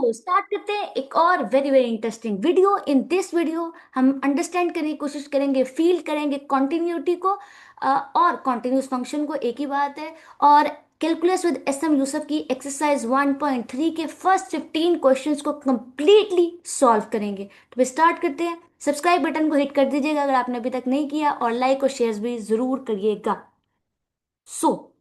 तो स्टार्ट करते हैं एक और very very interesting video. In this video हम अंडरस्टैंड करने की कोशिश करेंगे, फील करेंगे कॉन्टिन्यूटी को और कॉन्टिन्यूस फंक्शन को। एक ही बात है। और calculus with S M Yusuf की एक्सरसाइज 1.3 के फर्स्ट 15 क्वेश्चंस को कंप्लीटली सॉल्व करेंगे। तो फिर स्टार्ट करते हैं। सब्सक्राइब बटन को हिट कर दीजिएगा अगर आपने अभी तक नहीं किया, और लाइक और शेयर भी जरूर करिएगा। सो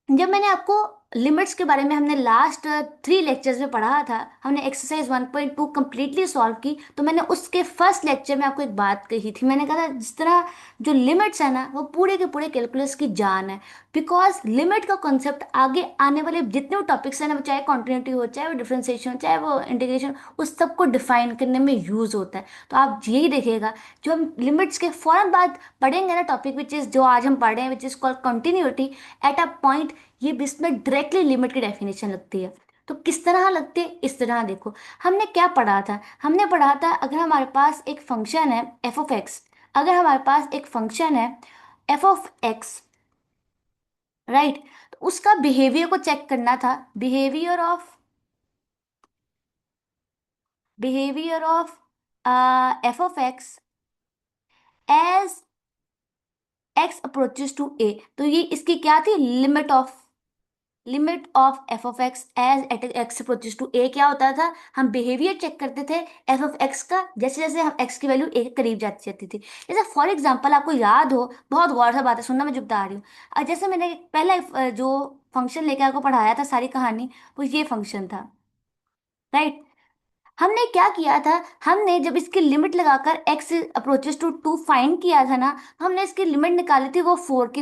जब मैंने आपको लिमिट्स के बारे में हमने लास्ट 3 लेक्चर्स में पढ़ा था, हमने एक्सरसाइज 1.2 कंप्लीटली सॉल्व की, तो मैंने उसके फर्स्ट लेक्चर में आपको एक बात कही थी। मैंने कहा था जिस तरह जो लिमिट्स है ना, वो पूरे के पूरे कैलकुलस की जान है। बिकॉज लिमिट का कॉन्सेप्ट आगे आने वाले जितने टॉपिक्स हैं ना, चाहे कॉन्टिन्यूटी हो, चाहे वो डिफरेंशिएशन हो, चाहे वो इंटीग्रेशन, उस सबको डिफाइन करने में यूज होता है। तो आप यही देखिएगा, जो हम लिमिट्स के फौरन बाद पढ़ेंगे ना टॉपिक विच इज जो आज हम पढ़ रहे हैं, विच is called continuity at a point, ये इसमें डायरेक्टली लिमिट की डेफिनेशन लगती है। तो किस तरह लगती है, इस तरह देखो। हमने क्या पढ़ा था? हमने पढ़ा था अगर हमारे पास एक फंक्शन है एफ ऑफ एक्स, अगर हमारे पास एक फंक्शन है एफ ऑफ एक्स, राइट, तो उसका बिहेवियर को चेक करना था। Behaviour of f of x as x approaches to a. तो ये इसकी क्या थी? Limit of f of x as at x approaches to a. क्या होता था? हम बिहेवियर चेक करते थे एफ ऑफ एक्स का, जैसे जैसे हम एक्स की वैल्यू ए के करीब जाती जाती थी। जैसे फॉर एग्जांपल आपको याद हो, बहुत गौर से बात है सुनना, मैं जो बता रही हूँ। जैसे मैंने पहला जो फंक्शन लेके आपको पढ़ाया था सारी कहानी, वो ये फंक्शन था, राइट। हमने क्या किया था? हमने जब इसकी लिमिट लगाकर x अप्रोचेस टू 2 फाइंड किया था ना, तो हमने इसकी लिमिट निकाली थी, वो 4 के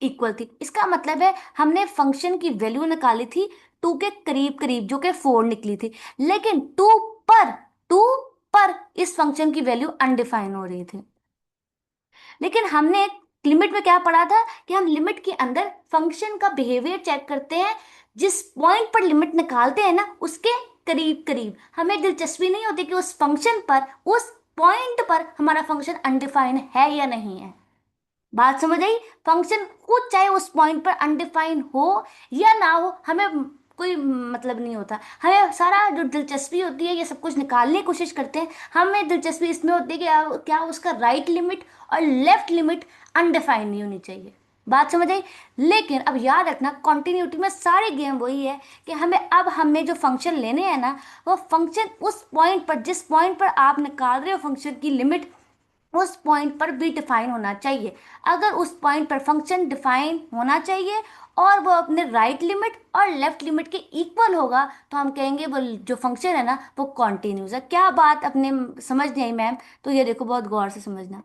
इक्वल थी। इसका मतलब है हमने फंक्शन की वैल्यू निकाली थी 2 के करीब करीब, जो कि 4 निकली थी। लेकिन 2 पर इस फंक्शन की वैल्यू अनडिफाइन हो रही थी। लेकिन हमने एक लिमिट में क्या पढ़ा था कि हम लिमिट के अंदर फंक्शन का बिहेवियर चेक करते हैं, जिस पॉइंट पर लिमिट निकालते हैं ना, उसके करीब करीब। हमें दिलचस्पी नहीं होती कि उस फंक्शन पर, उस पॉइंट पर हमारा फंक्शन अनडिफाइन है या नहीं है। बात समझ आई? फंक्शन खुद चाहे उस पॉइंट पर अनडिफाइन हो या ना हो, हमें कोई मतलब नहीं होता। हमें सारा जो दिलचस्पी होती है, ये सब कुछ निकालने की कोशिश करते हैं। हमें दिलचस्पी इसमें होती है कि क्या उसका राइट लिमिट और लेफ्ट लिमिट अनडिफाइन नहीं होनी चाहिए। बात समझ आई? लेकिन अब याद रखना, कॉन्टिन्यूटी में सारी गेम वही है कि हमें जो फंक्शन लेने हैं ना, वो फंक्शन उस पॉइंट पर, जिस पॉइंट पर आप निकाल रहे हो फंक्शन की लिमिट, उस पॉइंट पर भी डिफाइन होना चाहिए। अगर उस पॉइंट पर फंक्शन डिफाइन होना चाहिए और वो अपने राइट लिमिट और लेफ्ट लिमिट के इक्वल होगा, तो हम कहेंगे वो जो फंक्शन है ना, वो कॉन्टिन्यूस है। क्या बात अपने समझ नहीं आई मैम? तो ये देखो, बहुत गौर से समझना,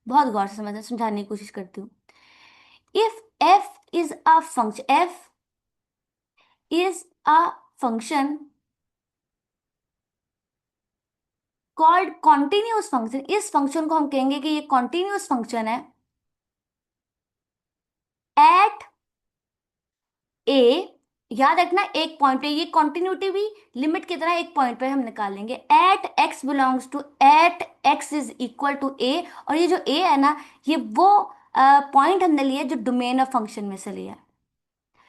बहुत गौर से समझना, समझाने की कोशिश करती हूँ। If f is a function, F is a function called continuous function, इस फंक्शन को हम कहेंगे कि ये कॉन्टिन्यूस फंक्शन है एट ए। याद रखना, एक पॉइंट पे, ये कॉन्टिन्यूटी भी लिमिट की तरह एक पॉइंट पे हम निकालेंगे। At x belongs to, at x is equal to a. और ये जो ए है ना, ये वो पॉइंट हमने लिया जो डोमेन ऑफ फंक्शन में से लिया है।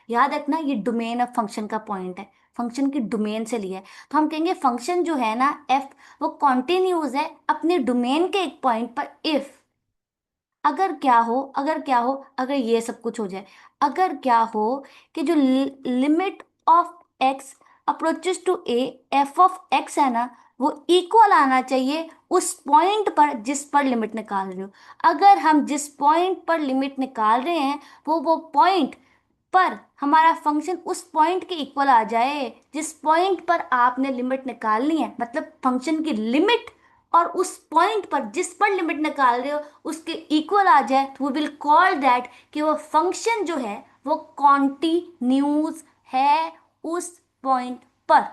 याद रखना, ये डोमेन ऑफ फंक्शन का पॉइंट है, फंक्शन की डोमेन से लिया है। तो हम कहेंगे फंक्शन जो है ना एफ, वो कॉन्टिन्यूज है अपने डोमेन के एक पॉइंट पर। इफ, अगर ये सब कुछ हो जाए, अगर क्या हो कि जो limit of x approaches to a, f of x है ना, वो इक्वल आना चाहिए उस पॉइंट पर जिस पर लिमिट निकाल रहे हो। अगर हम जिस पॉइंट पर लिमिट निकाल रहे हैं, वो पॉइंट पर हमारा फंक्शन उस पॉइंट के इक्वल आ जाए जिस पॉइंट पर आपने लिमिट निकालनी है, मतलब फंक्शन की लिमिट और उस पॉइंट पर जिस पर लिमिट निकाल रहे हो उसके इक्वल आ जाए, तो वी विल कॉल दैट कि वो फंक्शन जो है वो कॉन्टिन्यूज है उस पॉइंट पर।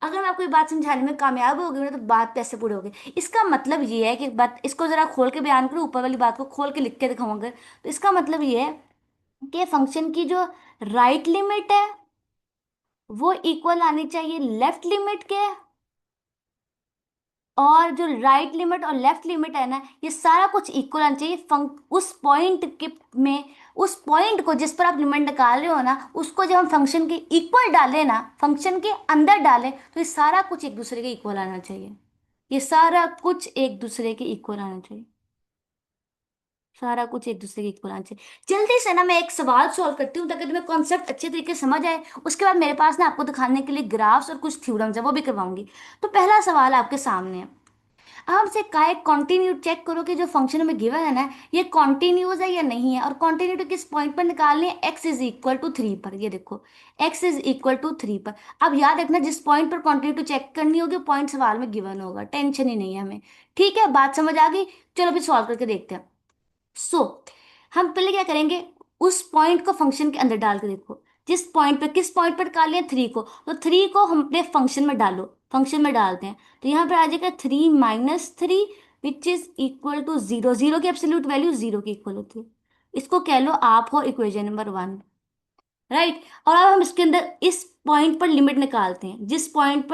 अगर मैं आपको ये बात समझाने में कामयाब हो गई ना, तो बात कैसे पूरी होगी? इसका मतलब ये है कि बात इसको जरा खोल के बयान करूँ, ऊपर वाली बात को खोल के लिख के दिखाऊंगा, तो इसका मतलब ये है कि फंक्शन की जो राइट लिमिट है वो इक्वल आनी चाहिए लेफ्ट लिमिट के, और जो राइट लिमिट और लेफ्ट लिमिट है ना, ये सारा कुछ इक्वल आना चाहिए उस पॉइंट के में। उस पॉइंट को जिस पर आप लिमिट निकाल रहे हो ना, उसको जब हम फंक्शन के इक्वल डालें ना, फंक्शन के अंदर डालें, तो ये सारा कुछ एक दूसरे के इक्वल आना चाहिए। ये सारा कुछ एक दूसरे के इक्वल आना चाहिए। सारा कुछ एक दूसरे के इक्वल आना चाहिए। जल्दी से ना मैं एक सवाल सॉल्व करती हूँ ताकि तुम्हें कॉन्सेप्ट अच्छे तरीके से समझ आए। उसके बाद मेरे पास ना आपको दिखाने के लिए ग्राफ्स और कुछ थ्योरम्स है, वो भी करवाऊंगी। तो पहला सवाल आपके सामने है। अब हमसे कहा है कॉन्टिन्यू, चेक करो कि जो फंक्शन हमें गिवन है ना, ये कॉन्टिन्यूस है या नहीं है, और कॉन्टिन्यूटी किस पॉइंट पर निकालनी है, एक्स इज इक्वल टू 3 पर। ये देखो, एक्स इज इक्वल टू 3 पर। अब याद रखना, जिस पॉइंट पर कॉन्टिन्यूटी चेक करनी होगी पॉइंट सवाल में गिवन होगा, टेंशन ही नहीं है हमें। ठीक है, बात समझ आ गई। चलो अभी सॉल्व करके देखते हैं। सो हम पहले क्या करेंगे, उस पॉइंट को फंक्शन के अंदर डाल के देखो। जिस पॉइंट पे, किस पॉइंट पर निकाल लिया, 3 को, तो 3 को हम अपने फंक्शन में डालो, फंक्शन में डालते हैं। तो यहाँ पर आ जाएगा 3 - 3 which is equal to 0। Zero की एब्सोल्यूट वैल्यू 0 की इक्वल होती है। इसको कह लो आप हो इक्वेशन नंबर 1। राइट। और अब हम इसके अंदर इस पॉइंट पर लिमिट निकालते हैं। जिस पॉइंट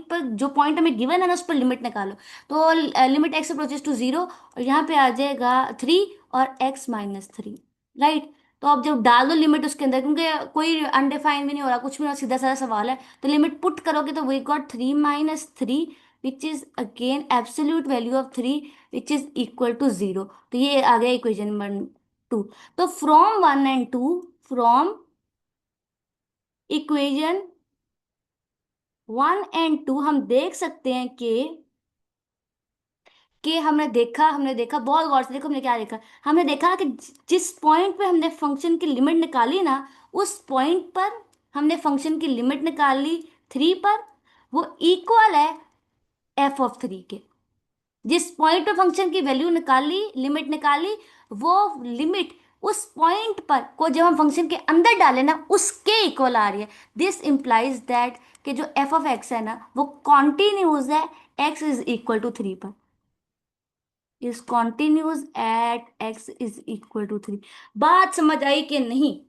पर जो पॉइंट हमें गिवन है ना, उस पर लिमिट निकालो। तो लिमिट एक्स अप्रोचेस टू 0, और यहाँ पे आ जाएगा 3 और x - 3। राइट। तो अब जब डाल दो लिमिट उसके अंदर, क्योंकि कोई अनडिफाइन भी नहीं हो रहा, कुछ भी नहीं, सीधा साधा सवाल है, तो लिमिट पुट करोगे तो we got 3 - 3 which is again absolute value of 3 which is equal to 0। तो ये आ गया इक्वेशन नंबर 2। तो from 1 and 2, from equation 1 and 2 हम देख सकते हैं कि हमने देखा बहुत गौर से देखो, हमने क्या देखा। हमने देखा कि जिस पॉइंट पे हमने फंक्शन की लिमिट निकाली ना, उस पॉइंट पर हमने फंक्शन की लिमिट निकाली 3 पर, वो इक्वल है f(3) के। जिस पॉइंट पे फंक्शन की वैल्यू निकाली, लिमिट निकाली, वो लिमिट उस पॉइंट पर को जब हम फंक्शन के अंदर डालें ना, उसके इक्वल आ रही है। दिस इंप्लाइज दैट कि जो f(x) है ना, वो कॉन्टिन्यूज है x इज इक्वल टू 3 पर। Is continuous at x is equal to 3। बात समझ आई कि नहीं?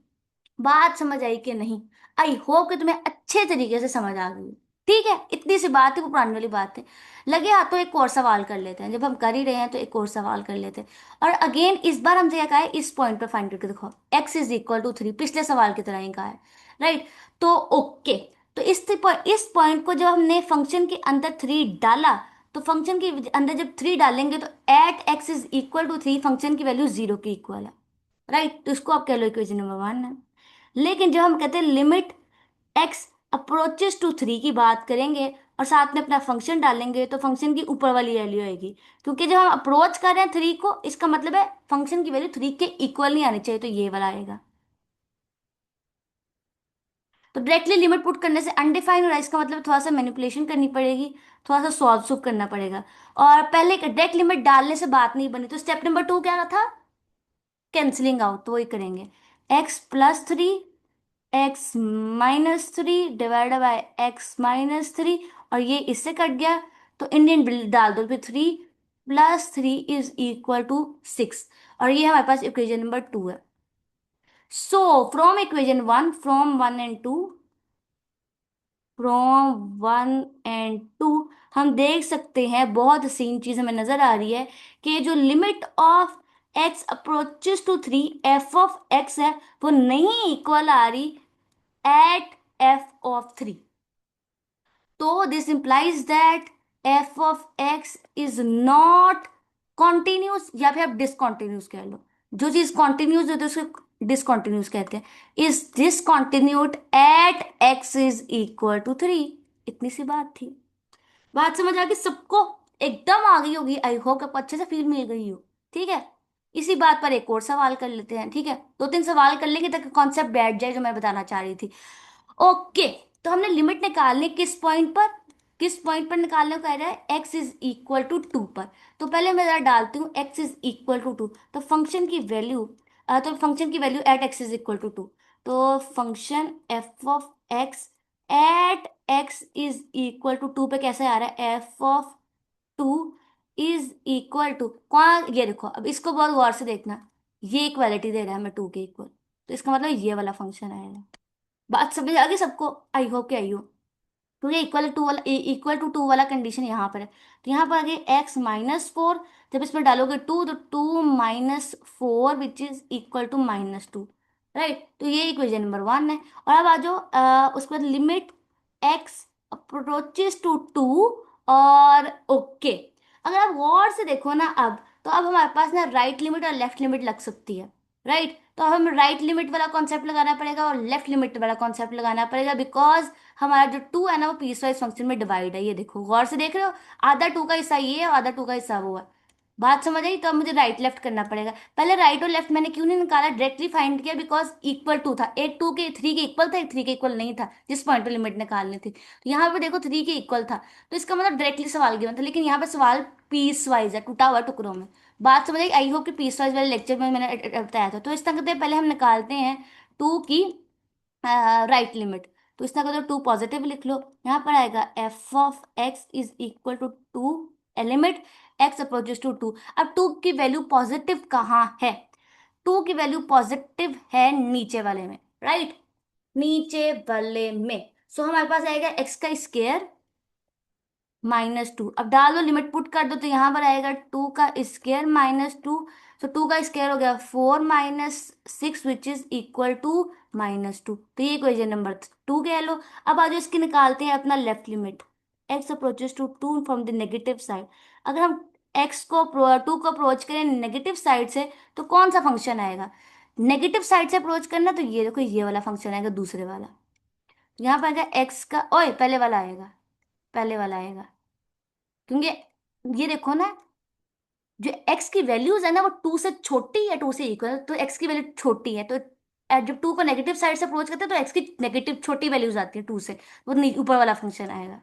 बात समझ आई कि नहीं? आई होप कि तुम्हें अच्छे तरीके से समझ आ गई। ठीक है, इतनी सी बात है, वो पुरानी वाली बात है। लगे हाथ तो एक और सवाल कर लेते हैं, जब हम कर ही रहे हैं तो एक और सवाल कर लेते हैं। और अगेन इस बार हमसे क्या कहा है, इस पॉइंट पर फाइंड करके दिखाओ, एक्स इज इक्वल टू 3, पिछले सवाल की तरह ही कहा है। राइट। तो ओके, तो इस पॉइंट को जब हमने फंक्शन के अंदर 3 डाला, तो फंक्शन के अंदर जब 3 डालेंगे तो at x is equal to 3 function की वैल्यू 0 की इक्वल है। राइट। तो इसको आप कह लो इक्वेशन नंबर 1 है। लेकिन जब हम कहते हैं लिमिट एक्स अप्रोचेस टू 3 की बात करेंगे और साथ में अपना फंक्शन डालेंगे, तो फंक्शन की ऊपर वाली वैल्यू आएगी। क्योंकि जब हम अप्रोच कर रहे हैं 3 को, इसका मतलब है फंक्शन की वैल्यू 3 के इक्वल नहीं आनी चाहिए, तो ये वाला आएगा। तो डायरेक्टली लिमिट पुट करने से अनडिफाइन हो रहा है, इसका मतलब थोड़ा सा मैनिपुलेशन करनी पड़ेगी, थोड़ा सा सॉल्व सुप करना पड़ेगा। और पहले डायरेक्ट लिमिट डालने से बात नहीं बनी, तो स्टेप नंबर 2 क्या था, कैंसलिंग आउट, तो वही करेंगे। x+3, x - 3 divide by x - 3, और ये इससे कट गया, तो इंडियन बिल डाल दो फिर, 3 + 3 इज इक्वल टू 6। और ये हमारे पास इक्वेशन नंबर 2 है। So from equation 1, from 1 and 2 हम देख सकते हैं, बहुत हसीन चीज हमें नजर आ रही है कि जो limit of x approaches to 3 f(x) है, वो नहीं इक्वल आ रही एट f(3). तो this implies that f(x) is not continuous, या फिर आप डिसकॉन्टिन्यूस कह लो। जो चीज कॉन्टिन्यूस होती है उसको डिसकॉन्टिन्यूस कहते हैं। Is discontinuous at x is equal to 3। इतनी सी बात थी। बात समझ आ गई सबको? एकदम आ गई होगी, आई होप आपको अच्छे से फील मिल गई हो। ठीक है, इसी बात पर एक और सवाल कर लेते हैं। ठीक है, 2-3 सवाल कर लेंगे ताकि कॉन्सेप्ट बैठ जाए जो मैं बताना चाह रही थी। ओके। तो हमने लिमिट निकालनी किस पॉइंट पर, किस पॉइंट पर निकालने को कह रहा है, x इज इक्वल टू 2 पर। तो पहले मैं जरा डालती हूँ x इज इक्वल टू 2, तो फंक्शन की value at x is equal to 2। तो function f(x) at x is equal to 2 पे कैसे आ रहा है, f(2) इज इक्वल टू कौन, ये देखो, अब इसको बहुत गौर से देखना। ये इक्वालिटी दे रहा है हमें 2 के इक्वल, तो इसका मतलब ये वाला फंक्शन आएगा। बात समझ आ गई सबको? आई होप कि आई हो। क्योंकि इक्वल टू टू वाला कंडीशन यहाँ पर है। तो यहाँ पर आगे x-4, जब इसमें डालोगे टू तो 2-4 which is equal to -2। Right, तो ये इक्वेशन नंबर 1 है। और अब आ जाओ उसके बाद लिमिट x अप्रोचेस टू 2 और ओके। अगर आप गौर से देखो ना अब, तो अब हमारे पास ना राइट लिमिट और लेफ्ट लिमिट लग सकती है। राइट, तो अब हमें राइट लिमिट वाला कॉन्सेप्ट लगाना पड़ेगा और लेफ्ट लिमिट वाला कॉन्सेप्ट लगाना पड़ेगा, बिकॉज हमारा जो टू है ना वो पीस वाइज फंक्शन में डिवाइड है। ये देखो, गौर से देख रहे हो, आधा टू का हिस्सा ये है और आधा टू का हिस्सा वो है। बात समझ आई? तो अब मुझे राइट लेफ्ट करना पड़ेगा। पहले राइट और लेफ्ट मैंने क्यों नहीं निकाला, डायरेक्टली फाइंड किया, बिकॉज इक्वल टू था। एक टू के थ्री के इक्वल था, एक थ्री के इक्वल नहीं था, जिस पॉइंट पे लिमिट निकालनी थी। तो यहाँ पे देखो थ्री के इक्वल था, तो इसका मतलब डायरेक्टली सवाल गिवन था। लेकिन यहाँ पे सवाल पीस वाइज है, टूटा हुआ टुकड़ों में। बात समझ आई? आई होप कि पीस वाइज वाले लेक्चर में मैंने बताया था। तो इस तरह करते हैं, पहले हम निकालते हैं टू की राइट लिमिट। तो इसका अगर टू पॉजिटिव लिख लो, यहाँ पर आएगा f(x) is equal to two, limit x approaches to two. अब टू की वैल्यू पॉजिटिव कहाँ है? टू की वैल्यू पॉजिटिव है नीचे वाले में। राइट, नीचे वाले में। सो हमारे पास आएगा x का स्क्वायर -2। अब डाल दो, लिमिट पुट कर दो, तो यहाँ पर आएगा टू का स्क्वायर -2। तो टू का स्क्वायर हो गया 4-6 विच इज इक्वल टू -2। तो ये इक्वेशन नंबर 2 कह लो। अब आज इसकी निकालते हैं अपना left limit. x approaches to 2 from the negative side. अगर हम x को टू को अप्रोच करें नेगेटिव साइड से, तो कौन सा फंक्शन आएगा? नेगेटिव साइड से अप्रोच करना, तो ये देखो ये वाला फंक्शन आएगा, दूसरे वाला। यहाँ पर आएगा x का, ओए पहले वाला आएगा, पहले वाला आएगा। क्योंकि ये देखो ना, जो x की वैल्यूज है ना वो टू से छोटी है, टू से इक्वल, तो x की वैल्यू छोटी है, तो जब टू को नेगेटिव साइड से अप्रोच करते हैं तो x की नेगेटिव छोटी वैल्यूज आती है टू से, वो ऊपर वाला फंक्शन आएगा।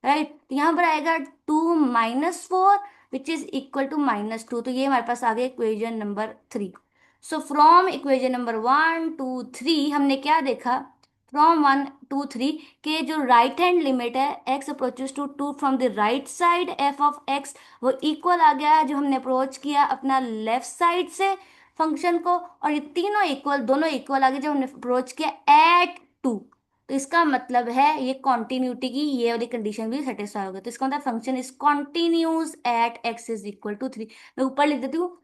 राइट, तो यहाँ पर आएगा 2-4 विच इज इक्वल टू -2। तो ये हमारे पास आ गया equation number 3। So from equation number 1 2 3 हमने क्या देखा? फ्रॉम 1 2 3 के जो राइट हैंड लिमिट है x approaches to 2 from the right side f(x), वो इक्वल आ गया जो हमने अप्रोच किया अपना लेफ्ट साइड से फंक्शन को। और ये तीनों इक्वल, दोनों इक्वल आ गए जब हमने अप्रोच किया एट 2। तो इसका मतलब है ये कॉन्टिन्यूटी की ये वाली कंडीशन भी सेटिस्फाई हो गई। तो इसका मतलब function is continuous at x is equal to 3। मैं ऊपर लिख देती हूँ,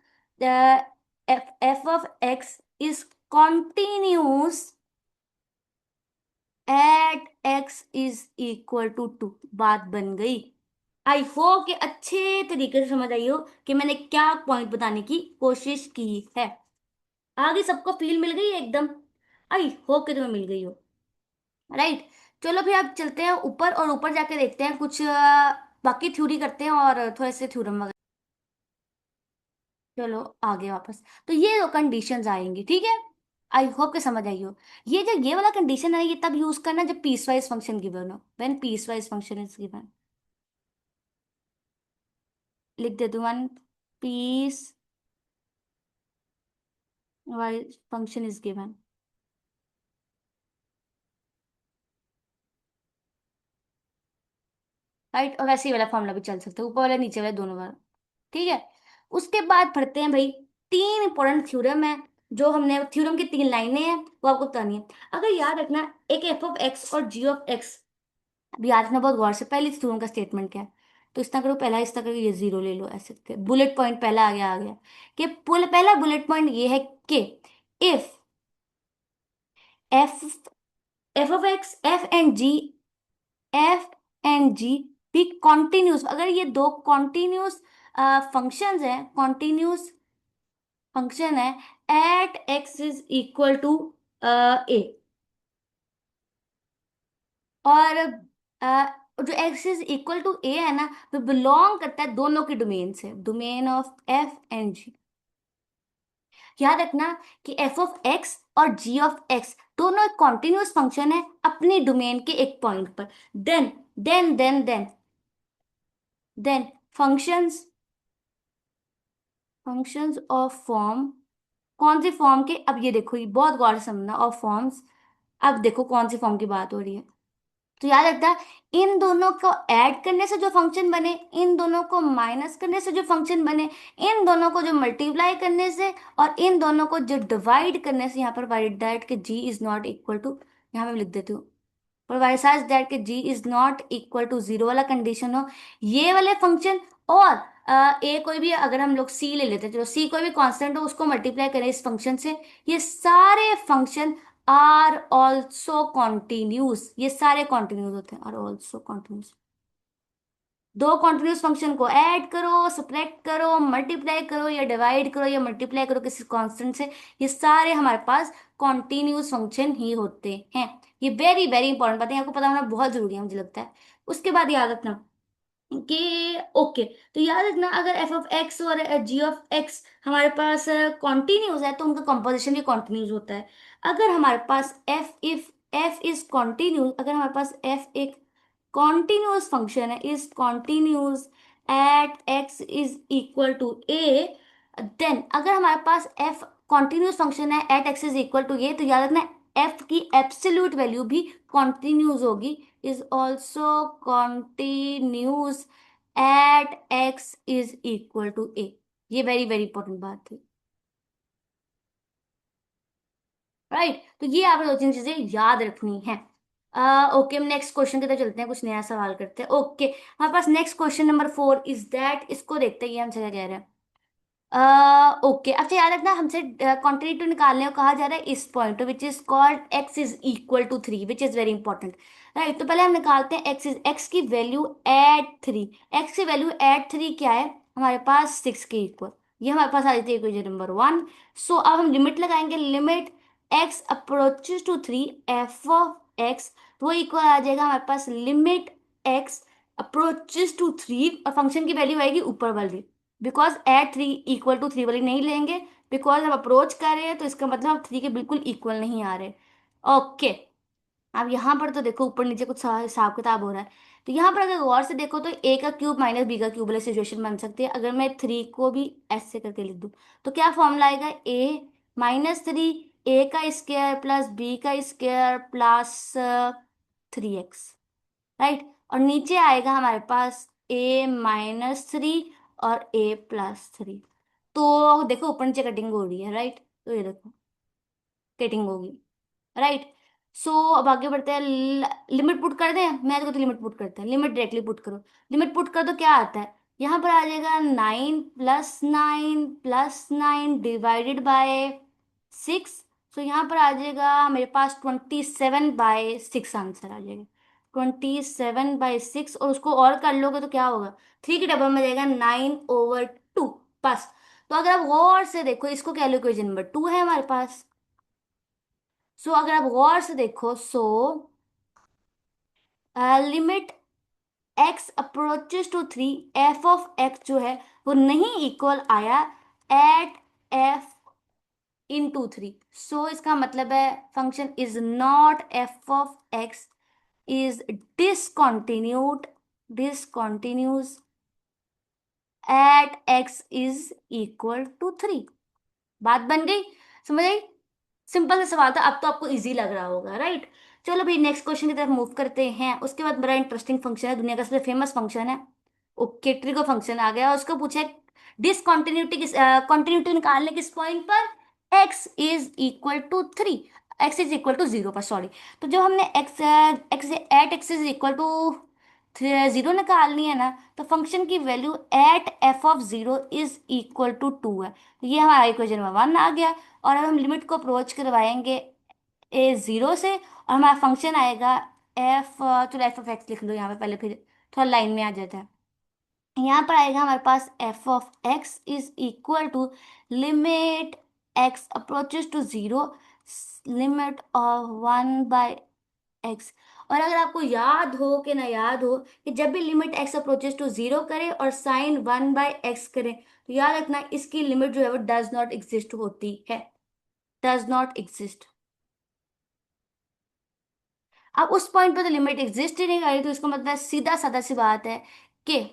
f(x) is continuous at x is equal to 2। बात बन गई। आई होप कि अच्छे तरीके से समझ आई हो कि मैंने क्या पॉइंट बताने की कोशिश की है। आगे सबको फील मिल गई है एकदम? आई होप कि तुम्हें मिल गई हो। राइट, चलो फिर अब चलते हैं ऊपर, और ऊपर जाके देखते हैं कुछ बाकी थ्योरी करते हैं और थोड़े से थ्योरम वगैरह। चलो आगे वापस। तो ये दो कंडीशंस आएंगी, ठीक है? आई होप के समझ आई हो। ये जो ये वाला कंडीशन है, ये तब यूज करना जब पीस वाइज फंक्शन गिवन हो, when piecewise function is given. लिख देती हूँ, one piecewise function is given. Right, और वैसे ही वाला फॉर्मूला भी चल सकता है, ऊपर वाला नीचे वाला दोनों वाला। ठीक है, उसके बाद पढ़ते हैं भाई, तीन इंपॉर्टेंट थ्योरम है। जो हमने थ्योरम की तीन लाइनें हैं वो आपको बतानी है। अगर याद रखना, एक f(x) और g(x), अब याद रखना बहुत गौर से, पहले थ्योरम का स्टेटमेंट क्या है। तो इस तरह करो, पहला इस तरह करके ये जीरो ले लो, ऐसे करके बुलेट पॉइंट पहला आ गया कि पहला बुलेट पॉइंट ये है कि if f f(x) f and g भी कॉन्टिन्यूस, अगर ये दो कॉन्टिन्यूस फंक्शंस हैं, कॉन्टिन्यूस फंक्शन है at x is equal to a, और जो x is equal to a है ना, वो बिलोंग करता है दोनों की डोमेन से, domain of f and g। याद रखना कि f(x) और g(x) दोनों एक कॉन्टिन्यूस फंक्शन है अपनी डोमेन के एक पॉइंट पर। Then then functions functions of form, कौन सी फॉर्म के? अब ये देखो, ये बहुत गौर से समझना, ऑफ फॉर्म्स। अब देखो कौन सी फॉर्म की बात हो रही है। तो याद रखना, इन दोनों को ऐड करने से जो फंक्शन बने, इन दोनों को माइनस करने से जो फंक्शन बने, इन दोनों को जो मल्टीप्लाई करने से, और इन दोनों को जो डिवाइड करने से, यहाँ पर वाइड दैट के G is not equal to, यहाँ मैं लिख देती हूँ प्रोवाइड सच दैट कि G is not equal to zero वाला कंडीशन हो, ये वाले फंक्शन। और ए कोई भी, अगर हम लोग सी ले लेते हैं, चलो सी कोई भी कांस्टेंट हो उसको मल्टीप्लाई करें इस फंक्शन से, ये सारे फंक्शन आर ऑल्सो कॉन्टिन्यूस, ये सारे कॉन्टिन्यूस होते हैं, आर ऑल्सो कॉन्टिन्यूस। दो कॉन्टिन्यूस फंक्शन को ऐड करो, सब्ट्रैक्ट करो, मल्टीप्लाई करो या डिवाइड करो या मल्टीप्लाई करो किसी कांस्टेंट से, ये सारे हमारे पास कॉन्टिन्यूस फंक्शन ही होते हैं। ये वेरी वेरी इंपॉर्टेंट बात है, आपको पता होना बहुत जरूरी है मुझे लगता है। उसके बाद याद रखना कि ओके, तो याद रखना अगर एफ ऑफ एक्स और जी ऑफ एक्स हमारे पास कॉन्टिन्यूस है तो उनका कंपोजिशन भी कॉन्टिन्यूस होता है। अगर हमारे पास f, if f is continuous, अगर हमारे पास एफ एक कॉन्टिन्यूस फंक्शन है, is continuous at x is equal to a, then अगर हमारे पास एफ कॉन्टिन्यूस फंक्शन है at x is equal to a, तो याद रखना एफ की एब्सोल्यूट वैल्यू भी कॉन्टिन्यूस होगी, is also continuous at x is equal to a. ये वेरी वेरी इंपॉर्टेंट बात है, राइट। तो ये आपको दो तीन चीजें याद रखनी है। ओके, हम नेक्स्ट क्वेश्चन की तरफ चलते हैं, कुछ नया सवाल करते हैं। ओके, हमारे पास next question number 4 is that, इसको देखते हैं ये हमसे क्या कह रहे हैं। ओके, अच्छा याद रखना हमसे कॉन्टिन्यूटी निकालने को कहा जा रहा है इस point which is called x is equal to 3, which is very important, right. तो पहले हम निकालते हैं एक्स इज, एक्स की वैल्यू एट 3, एक्स की वैल्यू एट 3 क्या है हमारे पास 6 के इक्वल, ये हमारे पास आ जाती है इक्वेशन नंबर 1। सो अब हम लिमिट लगाएंगे, limit x approaches to 3 f of x, तो वो इक्वल आ जाएगा हमारे पास लिमिट एक्स अप्रोचेस टू 3, और फंक्शन की वैल्यू आएगी ऊपर वाली, बिकॉज एट 3 इक्वल टू 3 वाली नहीं लेंगे, बिकॉज हम अप्रोच कर रहे हैं तो इसका मतलब हम 3 के बिल्कुल इक्वल नहीं आ रहे। ओके, अब यहाँ पर तो देखो ऊपर नीचे कुछ हिसाब किताब हो रहा है। तो यहाँ पर अगर गौर से देखो तो ए का क्यूब माइनस बी का क्यूब वाली सिचुएशन बन सकती है। अगर मैं 3 को भी ऐसे करके लिख दूँ तो क्या फॉर्मूला आएगा, ए -3 ए का स्क्वायर प्लस बी का स्क्वायर प्लस 3x, राइट। और नीचे आएगा हमारे पास a -3 और a+3। तो देखो ऊपर नीचे कटिंग हो रही है, राइट। तो ये देखो कटिंग होगी, राइट। सो अब आगे बढ़ते हैं, लिमिट पुट कर दें, मैं तो लिमिट पुट करते हैं, लिमिट डायरेक्टली पुट करो। लिमिट पुट कर दो, क्या आता है यहाँ पर आ जाएगा 9 + 9 + 9 डिवाइडेड बाय 6। सो यहाँ पर आ जाएगा मेरे पास 27/6 आंसर आ जाएगा, 27/6। और उसको और कर लोगे तो क्या होगा, 3 के डबल में जाएगा 9/2 बस। तो अगर आप गौर से देखो, इसको क्या लो, इक्वेशन नंबर 2 है हमारे पास। सो अगर आप गौर से देखो, so limit x approaches to 3 f of x जो है वो नहीं इक्वल आया एट एफ इंटू 3। सो इसका मतलब है function is not f of x is discontinued, discontinuous at x is equal to 3। बात बन गई, समझ आई। सिंपल सा सवाल था, अब तो आपको इजी लग रहा होगा, राइट। चलो भाई नेक्स्ट क्वेश्चन की तरफ मूव करते हैं। उसके बाद बड़ा इंटरेस्टिंग फंक्शन है, दुनिया का सबसे फेमस फंक्शन है, ओके ट्रिगो फंक्शन आ गया। उसको पूछा डिसकॉन्टिन्यूटी किस कॉन्टिन्यूटी निकालने किस पॉइंट पर, x is equal to 3, x is equal to 0 पर, सॉरी। तो जो हमने x x at x is equal to 0 निकालनी है ना, तो फंक्शन की value at f of 0 is equal to 2 है। तो ये हमारा इक्वेशन नंबर 1 आ गया। और अब हम लिमिट को अप्रोच करवाएंगे ए 0 से, और हमारा फंक्शन आएगा एफ, चलो एफ ऑफ एक्स लिख लो यहाँ पे पहले, फिर थोड़ा लाइन में आ जाता है। यहाँ पर आएगा हमारे पास f of x is equal to limit x approaches to 0 limit of 1/x। और अगर आपको याद हो कि ना याद हो कि जब भी लिमिट एक्स अप्रोचेस टू 0 करे और साइन 1/x करे, तो याद रखना इसकी लिमिट जो है वो डज नॉट एग्जिस्ट होती है, डज नॉट एग्जिस्ट। अब उस पॉइंट पे तो लिमिट एग्जिस्ट ही नहीं करी, तो इसका मतलब सीधा साधा सी बात है कि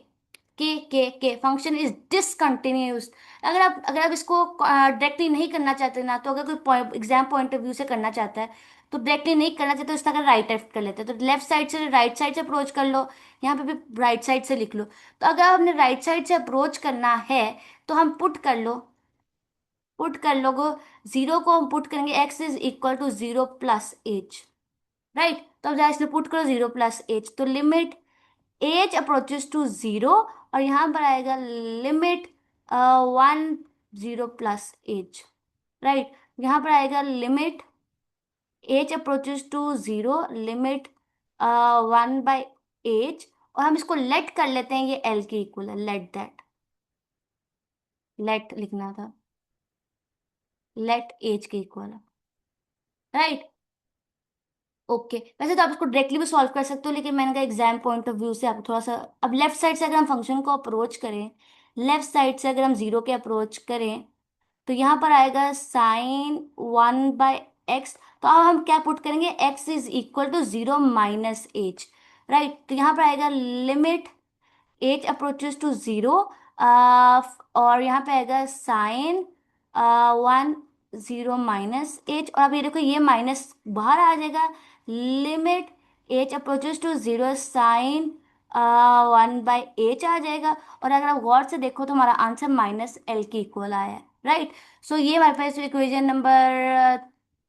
के फंक्शन इज डिसकंटिन्यूस। अगर आप इसको डायरेक्टली नहीं करना चाहते ना, तो अगर कोई एग्जाम पॉइंट ऑफ व्यू से करना चाहता है तो डायरेक्टली नहीं करना चाहते, उसका अगर राइट लेफ्ट कर लेते हैं तो लेफ्ट साइड से राइट साइड से अप्रोच कर लो, यहाँ पे भी राइट साइड से लिख लो। तो अगर आपने राइट साइड से अप्रोच करना है तो हम पुट कर लो, पुट कर लो, 0 को हम पुट करेंगे x is equal to 0 + h, right. तो अब जरा इसमें पुट करो 0 + h, तो लिमिट h अप्रोचेस टू 0, और यहाँ पर आएगा लिमिट 1 0 + h, राइट। यहाँ पर आएगा limit h approaches to 0, limit 1/h, और हम इसको लेट कर लेते हैं, ये l के इक्वल है, लेट दैट, लेट लिखना था, लेट h के इक्वल है, राइट। ओके, वैसे तो आप इसको डायरेक्टली भी सॉल्व कर सकते हो, लेकिन मैंने कहा एग्जाम पॉइंट ऑफ व्यू से आप थोड़ा सा, अब लेफ्ट साइड से अगर हम फंक्शन को अप्रोच करें, लेफ्ट साइड से अगर हम 0 के अप्रोच करें, तो यहाँ पर आएगा साइन 1/x, तो अब हम क्या पुट करेंगे, x is equal to 0 - h, right. तो यहाँ पर आएगा लिमिट एच अप्रोचेस टू 0, और यहाँ पे आएगा साइन 1 0 - h, और अब ये देखो ये माइनस बाहर आ जाएगा, limit h approaches to 0 sine 1/h आ जाएगा, और अगर आप गौर से देखो तो हमारा आंसर -l के इक्वल आया है, राइट। सो ये हमारे पास इक्वेशन नंबर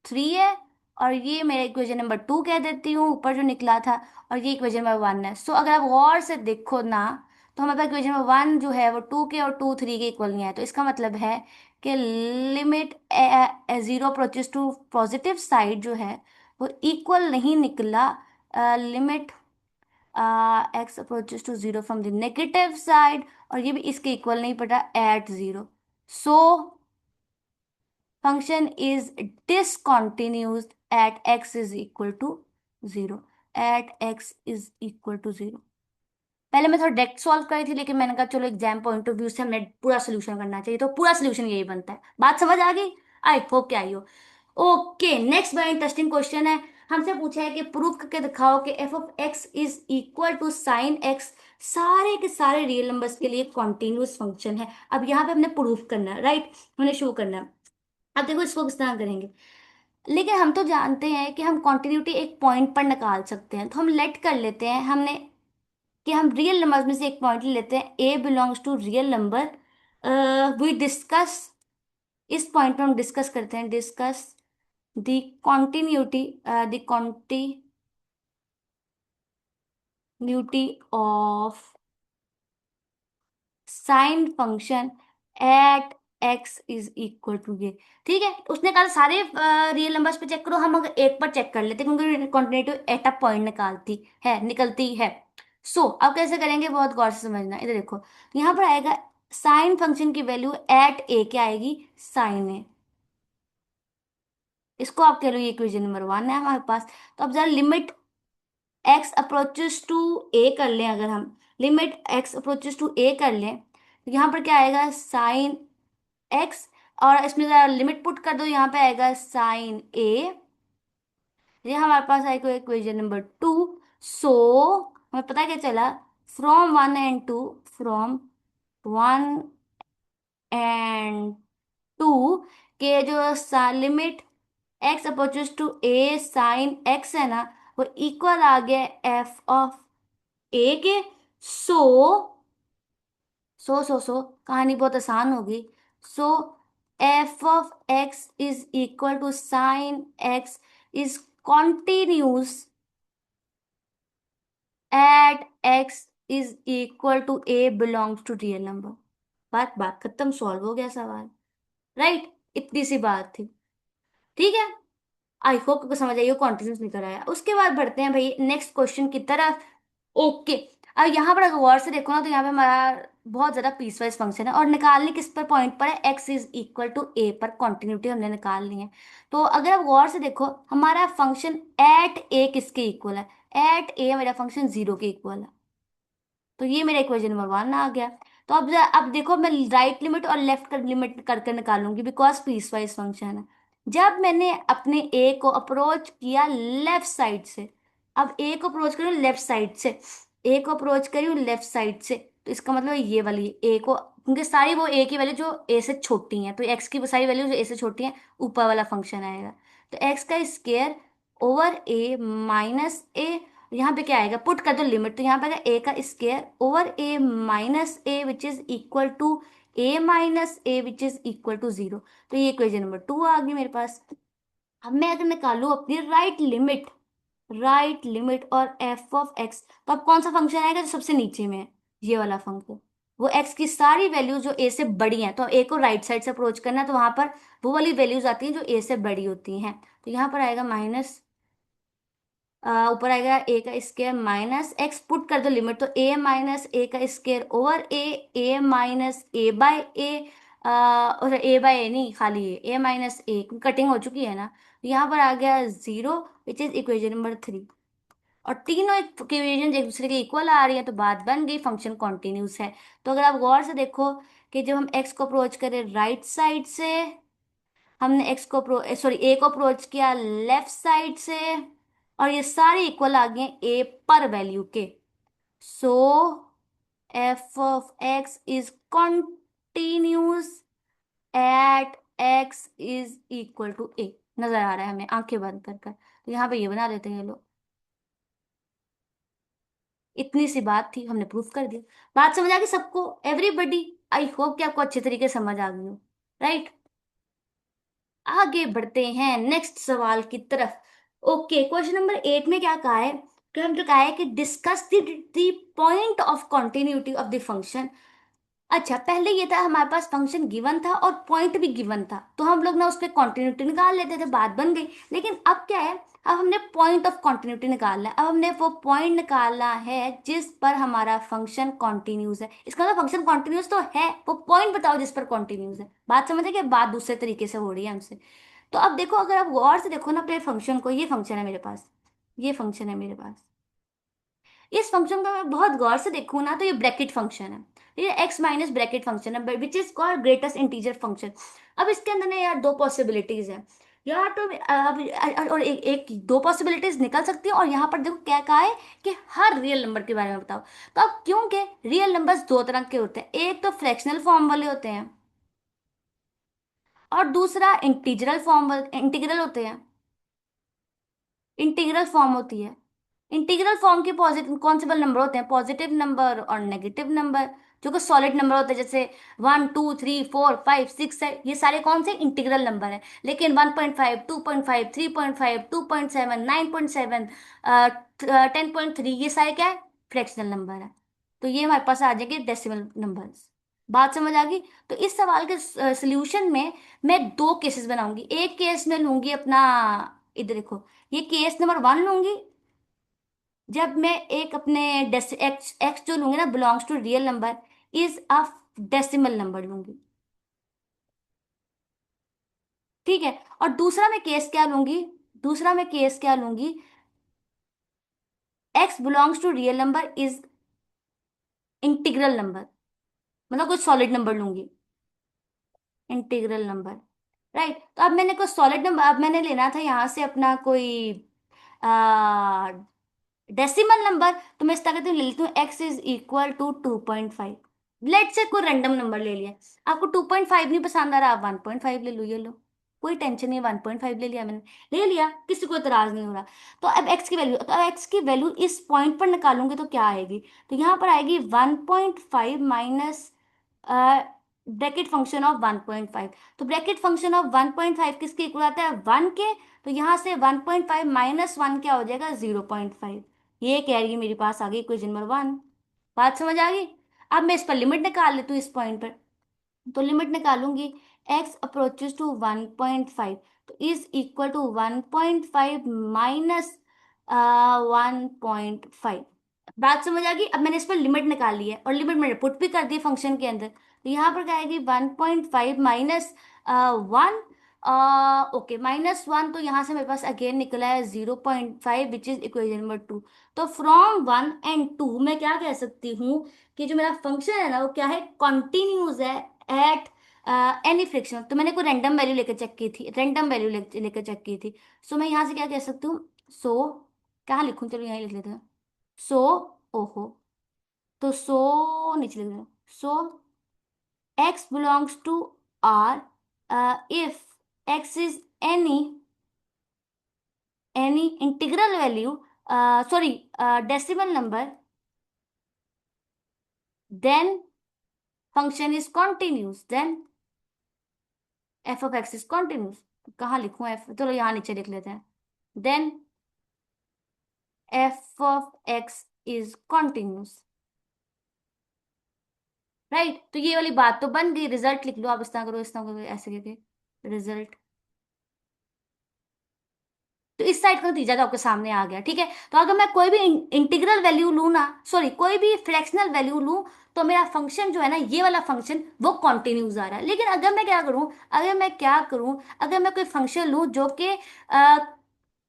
3 है, और ये मेरा इक्वेशन नंबर 2 कह देती हूँ ऊपर जो निकला था, और ये इक्वेशन नंबर 1 है। सो अगर आप गौर से देखो ना, तो हमारे पास इक्वेशन नंबर 1 जो है वो 2 के और 2 3 के इक्वल नहीं है, तो इसका मतलब है कि limit 0 approaches to positive side जो है वो इक्वल नहीं निकला limit x approaches to 0 from the negative side, और ये भी इसके इक्वल नहीं पड़ा at 0। So function is discontinuous at x is equal to 0, at x is equal to 0। पहले मैं थोड़ा डायरेक्ट सॉल्व करी थी, लेकिन मैंने कहा चलो एग्जाम पॉइंट ऑफ व्यू से हमने पूरा सोल्यूशन करना चाहिए, तो पूरा सोल्यूशन यही बनता है। बात समझ आ गई? आई होप कि आई हो। ओके, नेक्स्ट बड़ा इंटरेस्टिंग क्वेश्चन है। हमसे पूछा है कि प्रूव करके दिखाओ कि f of x is equal to sine x सारे के सारे रियल नंबर्स के लिए कॉन्टिन्यूस फंक्शन है। अब यहाँ पे हमने प्रूफ करना है, राइट, हमने शो करना है। अब देखो इसको किस तरह करेंगे, लेकिन हम तो जानते हैं कि हम कॉन्टिन्यूटी एक पॉइंट पर निकाल सकते हैं, तो हम लेट कर लेते हैं हमने कि हम रियल नंबर्स में से एक पॉइंट ले लेते हैं, a belongs to real number. We discuss, इस पॉइंट पर हम डिस्कस करते हैं, discuss the continuity, the continuity of sine function at x is equal to ये। ठीक है, उसने कहा सारे रियल नंबर्स पे चेक करो, हम अगर एक पर चेक कर लेते क्योंकि कॉन्टिन्यूटी एट अ पॉइंट निकलती है। सो अब कैसे करेंगे, बहुत गौर से समझना, इधर देखो, यहाँ पर आएगा साइन फंक्शन की वैल्यू एट ए क्या आएगी, साइन ए। इसको आप कह लो ये इक्वेशन नंबर 1 है हमारे पास। तो अब जरा लिमिट एक्स अप्रोचेस टू ए कर लें, अगर हम लिमिट एक्स अप्रोचेस टू ए कर लें, तो यहाँ पर क्या आएगा साइन एक्स, और इसमें जरा लिमिट पुट कर दो, यहाँ पे आएगा साइन ए, ये हमारे पास आएगा इक्वेशन नंबर 2। सो हमें पता क्या चला, फ्रॉम 1 and 2, फ्रॉम 1 and 2 के जो limit x approaches to a sine x है ना, वो इक्वल आ गया एफ ऑफ ए के। सो सो कहानी बहुत आसान होगी। So f of x is equal to sine x is continuous at x is equal to a belongs to real number. बात बात खत्म, सॉल्व हो गया सवाल, राइट। इतनी सी बात थी, ठीक है। आई होप को समझ आई हो, कॉन्टिन्यूस नहीं कराया। उसके बाद बढ़ते हैं भाई नेक्स्ट क्वेश्चन की तरफ। ओके, अब यहाँ पर अगर गौर से देखो ना, तो यहाँ पे हमारा बहुत ज्यादा पीसवाइज फंक्शन है, और निकालने किस पर पॉइंट पर है, एक्स इज इक्वल टू ए पर कॉन्टिन्यूटी हमने निकालनी है। तो अगर आप गौर से देखो, हमारा फंक्शन एट ए किसके इक्वल है, एट ए मेरा फंक्शन 0 के इक्वल है। तो ये मेरा इक्वेशन नंबर 1 आ गया। तो अब देखो, मैं राइट लिमिट और लेफ्ट कर लिमिट करके निकालूंगी, बिकॉज पीस वाइज फंक्शन है। जब मैंने अपने ए को अप्रोच किया लेफ्ट साइड से, अब ए को अप्रोच करूँ लेफ्ट साइड से, ए को अप्रोच करूँ लेफ्ट साइड से, तो इसका मतलब ये वाली ए को, क्योंकि सारी वो ए की वैल्यू जो ए से छोटी हैं, तो एक्स की सारी वैल्यू जो ए से छोटी हैं, ऊपर वाला फंक्शन आएगा। तो एक्स का स्क्वायर ओवर ए माइनस ए, यहाँ पे क्या आएगा, पुट कर दो लिमिट, तो यहाँ पे आएगा ए का square over a minus a which is equal to a minus a which is equal to 0। तो ये इक्वेशन नंबर 2 आ गई मेरे पास। अब मैं अगर निकालू अपनी राइट लिमिट, राइट लिमिट और एफ ऑफ एक्स, तो अब कौन सा फंक्शन आएगा जो सबसे नीचे में है? ये वाला फंक्शन। वो एक्स की सारी वैल्यू जो ए से बड़ी हैं, तो ए को राइट साइड से अप्रोच करना है, तो वहां पर वो वाली वैल्यूज आती हैं जो ए से बड़ी होती हैं। तो यहाँ पर आएगा माइनस, ऊपर आएगा ए का स्केयर माइनस एक्स, पुट कर दो लिमिट, तो ए माइनस ए का square over a minus A bye ए, और ए बाय ए नहीं, खाली ए माइनस ए, कटिंग हो चुकी है ना। तो यहाँ पर आ गया zero, which is equation number 3। और तीनों इक्वेशन एक दूसरे के इक्वल आ रही है, तो बात बन गई, फंक्शन कॉन्टिन्यूस है। तो अगर आप गौर से देखो कि जब हम एक्स को अप्रोच करें राइट साइड से, हमने एक्स को सॉरी ए को अप्रोच किया लेफ्ट साइड से, और ये सारे इक्वल आ गए ए पर वैल्यू के। So f of x is continuous at x is equal to a. नजर आ रहा है हमें आंखें बंद कर कर? तो यहाँ पे ये बना देते हैं ये लोग। इतनी सी बात थी, हमने प्रूफ कर दिया। बात समझ आ गई सबको, एवरीबडी? आई होप कि आपको अच्छे तरीके से समझ आ गई हो, राइट। आगे बढ़ते हैं नेक्स्ट सवाल की तरफ। ओके, क्वेश्चन नंबर 8 में क्या कहा है? कि हम जो कहा है कि discuss the point of continuity of the function. अच्छा, पहले ये था हमारे पास फंक्शन गिवन था और पॉइंट भी गिवन था, तो हम लोग ना उस पर कॉन्टिन्यूटी निकाल लेते थे, बात बन गई। लेकिन अब क्या है, अब हमने पॉइंट ऑफ कॉन्टिन्यूटी निकालना है। अब हमने वो पॉइंट निकालना है जिस पर हमारा फंक्शन कॉन्टिन्यूस है। इसका मतलब फंक्शन कॉन्टिन्यूस तो है, वो पॉइंट बताओ जिस पर कॉन्टिन्यूस है। बात समझे कि बात दूसरे तरीके से हो रही है हमसे? तो अब देखो, अगर आप गौर से देखो ना अपने फंक्शन को, ये फंक्शन है मेरे पास, ये फंक्शन है मेरे पास। इस फंक्शन को मैं बहुत गौर से देखूँ ना, तो ये ब्रैकेट फंक्शन है, ये एक्स माइनस ब्रैकेट फंक्शन है, which is called greatest integer function. अब इसके अंदर ना यार दो पॉसिबिलिटीज है यार, तो अब और एक दो पॉसिबिलिटीज निकल सकती है। और यहाँ पर देखो क्या कहा है कि हर रियल नंबर के बारे में बताओ। तो अब क्योंकि रियल नंबर्स दो तरह के होते हैं, एक तो फ्रैक्शनल फॉर्म वाले होते हैं, और दूसरा इंटीग्रल होते हैं, इंटीग्रल फॉर्म होती है। इंटीग्रल फॉर्म के पॉजिटिव कौन से वाले नंबर होते हैं? पॉजिटिव नंबर और नेगेटिव नंबर, जो कि सॉलिड नंबर होते हैं, जैसे 1 2 3 4 5 6 है, ये सारे कौन से इंटीग्रल नंबर है। लेकिन 1.5 2.5 3.5 2.7 9.7 10.3, ये सारे क्या है? फ्रैक्शनल नंबर है। तो ये हमारे पास आ जाएंगे डेसिमल नंबर्स। बात समझ आ गई? तो इस सवाल के सोल्यूशन में मैं दो केसेस बनाऊंगी। एक केस में लूंगी अपना, इधर देखो, ये केस नंबर 1 लूंगी, जब मैं एक अपने एक्स एक्स जो लूंगी ना belongs to real number, is a decimal number लूंगी, ठीक है। और दूसरा मैं केस क्या लूंगी? दूसरा मैं केस क्या लूंगी? X belongs to real number is integral number, मतलब कुछ सॉलिड नंबर लूंगी, इंटीग्रल नंबर, राइट। तो अब मैंने कोई सॉलिड नंबर, अब मैंने लेना था यहाँ से अपना कोई डेसिमल नंबर, तो मैं इस तरह ले लेती हूँ x is equal to 2.5। Let say कोई रैंडम नंबर ले लिया, आपको 2.5 नहीं पसंद आ रहा, आप 1.5 ले लो, ये लो, कोई टेंशन नहीं, 1.5 ले लिया मैंने, ले लिया, किसी को इतराज नहीं हो रहा। तो अब एक्स की वैल्यू, तो अब एक्स की वैल्यू इस पॉइंट पर निकालूंगी तो क्या आएगी? तो यहाँ पर आएगी 1.5 माइनस ब्रैकेट फंक्शन ऑफ 1.5। तो ब्रैकेट फंक्शन ऑफ 1.5 किसके इक्वल आता है? 1 के। तो यहाँ से 1.5 माइनस 1 क्या हो जाएगा? 0.5। ये कह रही है मेरे पास आ गई इक्वेशन नंबर 1। बात समझ आ गई? अब मैं इस पर लिमिट निकाल लेती हूँ इस पॉइंट पर। तो लिमिट निकालूंगी, x अप्रोचेस टू 1.5, तो इज इक्वल टू 1.5 माइनस 1.5। बात समझ आ गई? अब मैंने इस पर लिमिट निकाल ली है और लिमिट मैंने पुट भी कर दी फंक्शन के अंदर, तो यहाँ पर क्या आएगी? 1.5 माइनस 1, ओके माइनस 1, तो यहाँ से मेरे पास अगेन निकला है 0.5, विच इज इक्वेशन नंबर 2। तो फ्रॉम 1 and 2 मैं क्या कह सकती हूँ कि जो मेरा फंक्शन है ना वो क्या है? कॉन्टिन्यूज है एट एनी फ्रिक्शन। तो मैंने कोई रैंडम वैल्यू लेकर चेक की थी, रैंडम वैल्यू लेकर चेक की थी। सो मैं यहाँ से क्या कह सकती हूँ? सो कहाँ लिखूँ, चलो यहाँ लिख लेते हैं। सो, ओहो, तो सो नीचे लिख दें, सो x belongs to R if x is any integral value, sorry, decimal number, then function is continuous, then f of x is continuous। कहाँ लिखूं f? चलो यहाँ नीचे लिख लेते हैं। then F of x is continuous. Right, तो ये वाली बात तो बन गई। रिजल्ट लिख लो आप, इस तरह करो ऐसे करके रिजल्ट। तो इस साइड का नतीजा तो आपके सामने आ गया, ठीक है। तो अगर मैं कोई भी इंटीग्रल वैल्यू लूँ ना, सॉरी कोई भी फ्रैक्शनल वैल्यू लूँ, तो मेरा फंक्शन जो है ना, ये वाला फंक्शन वो कॉन्टिन्यूस आ रहा है। लेकिन अगर मैं कोई फंक्शन लूँ जो कि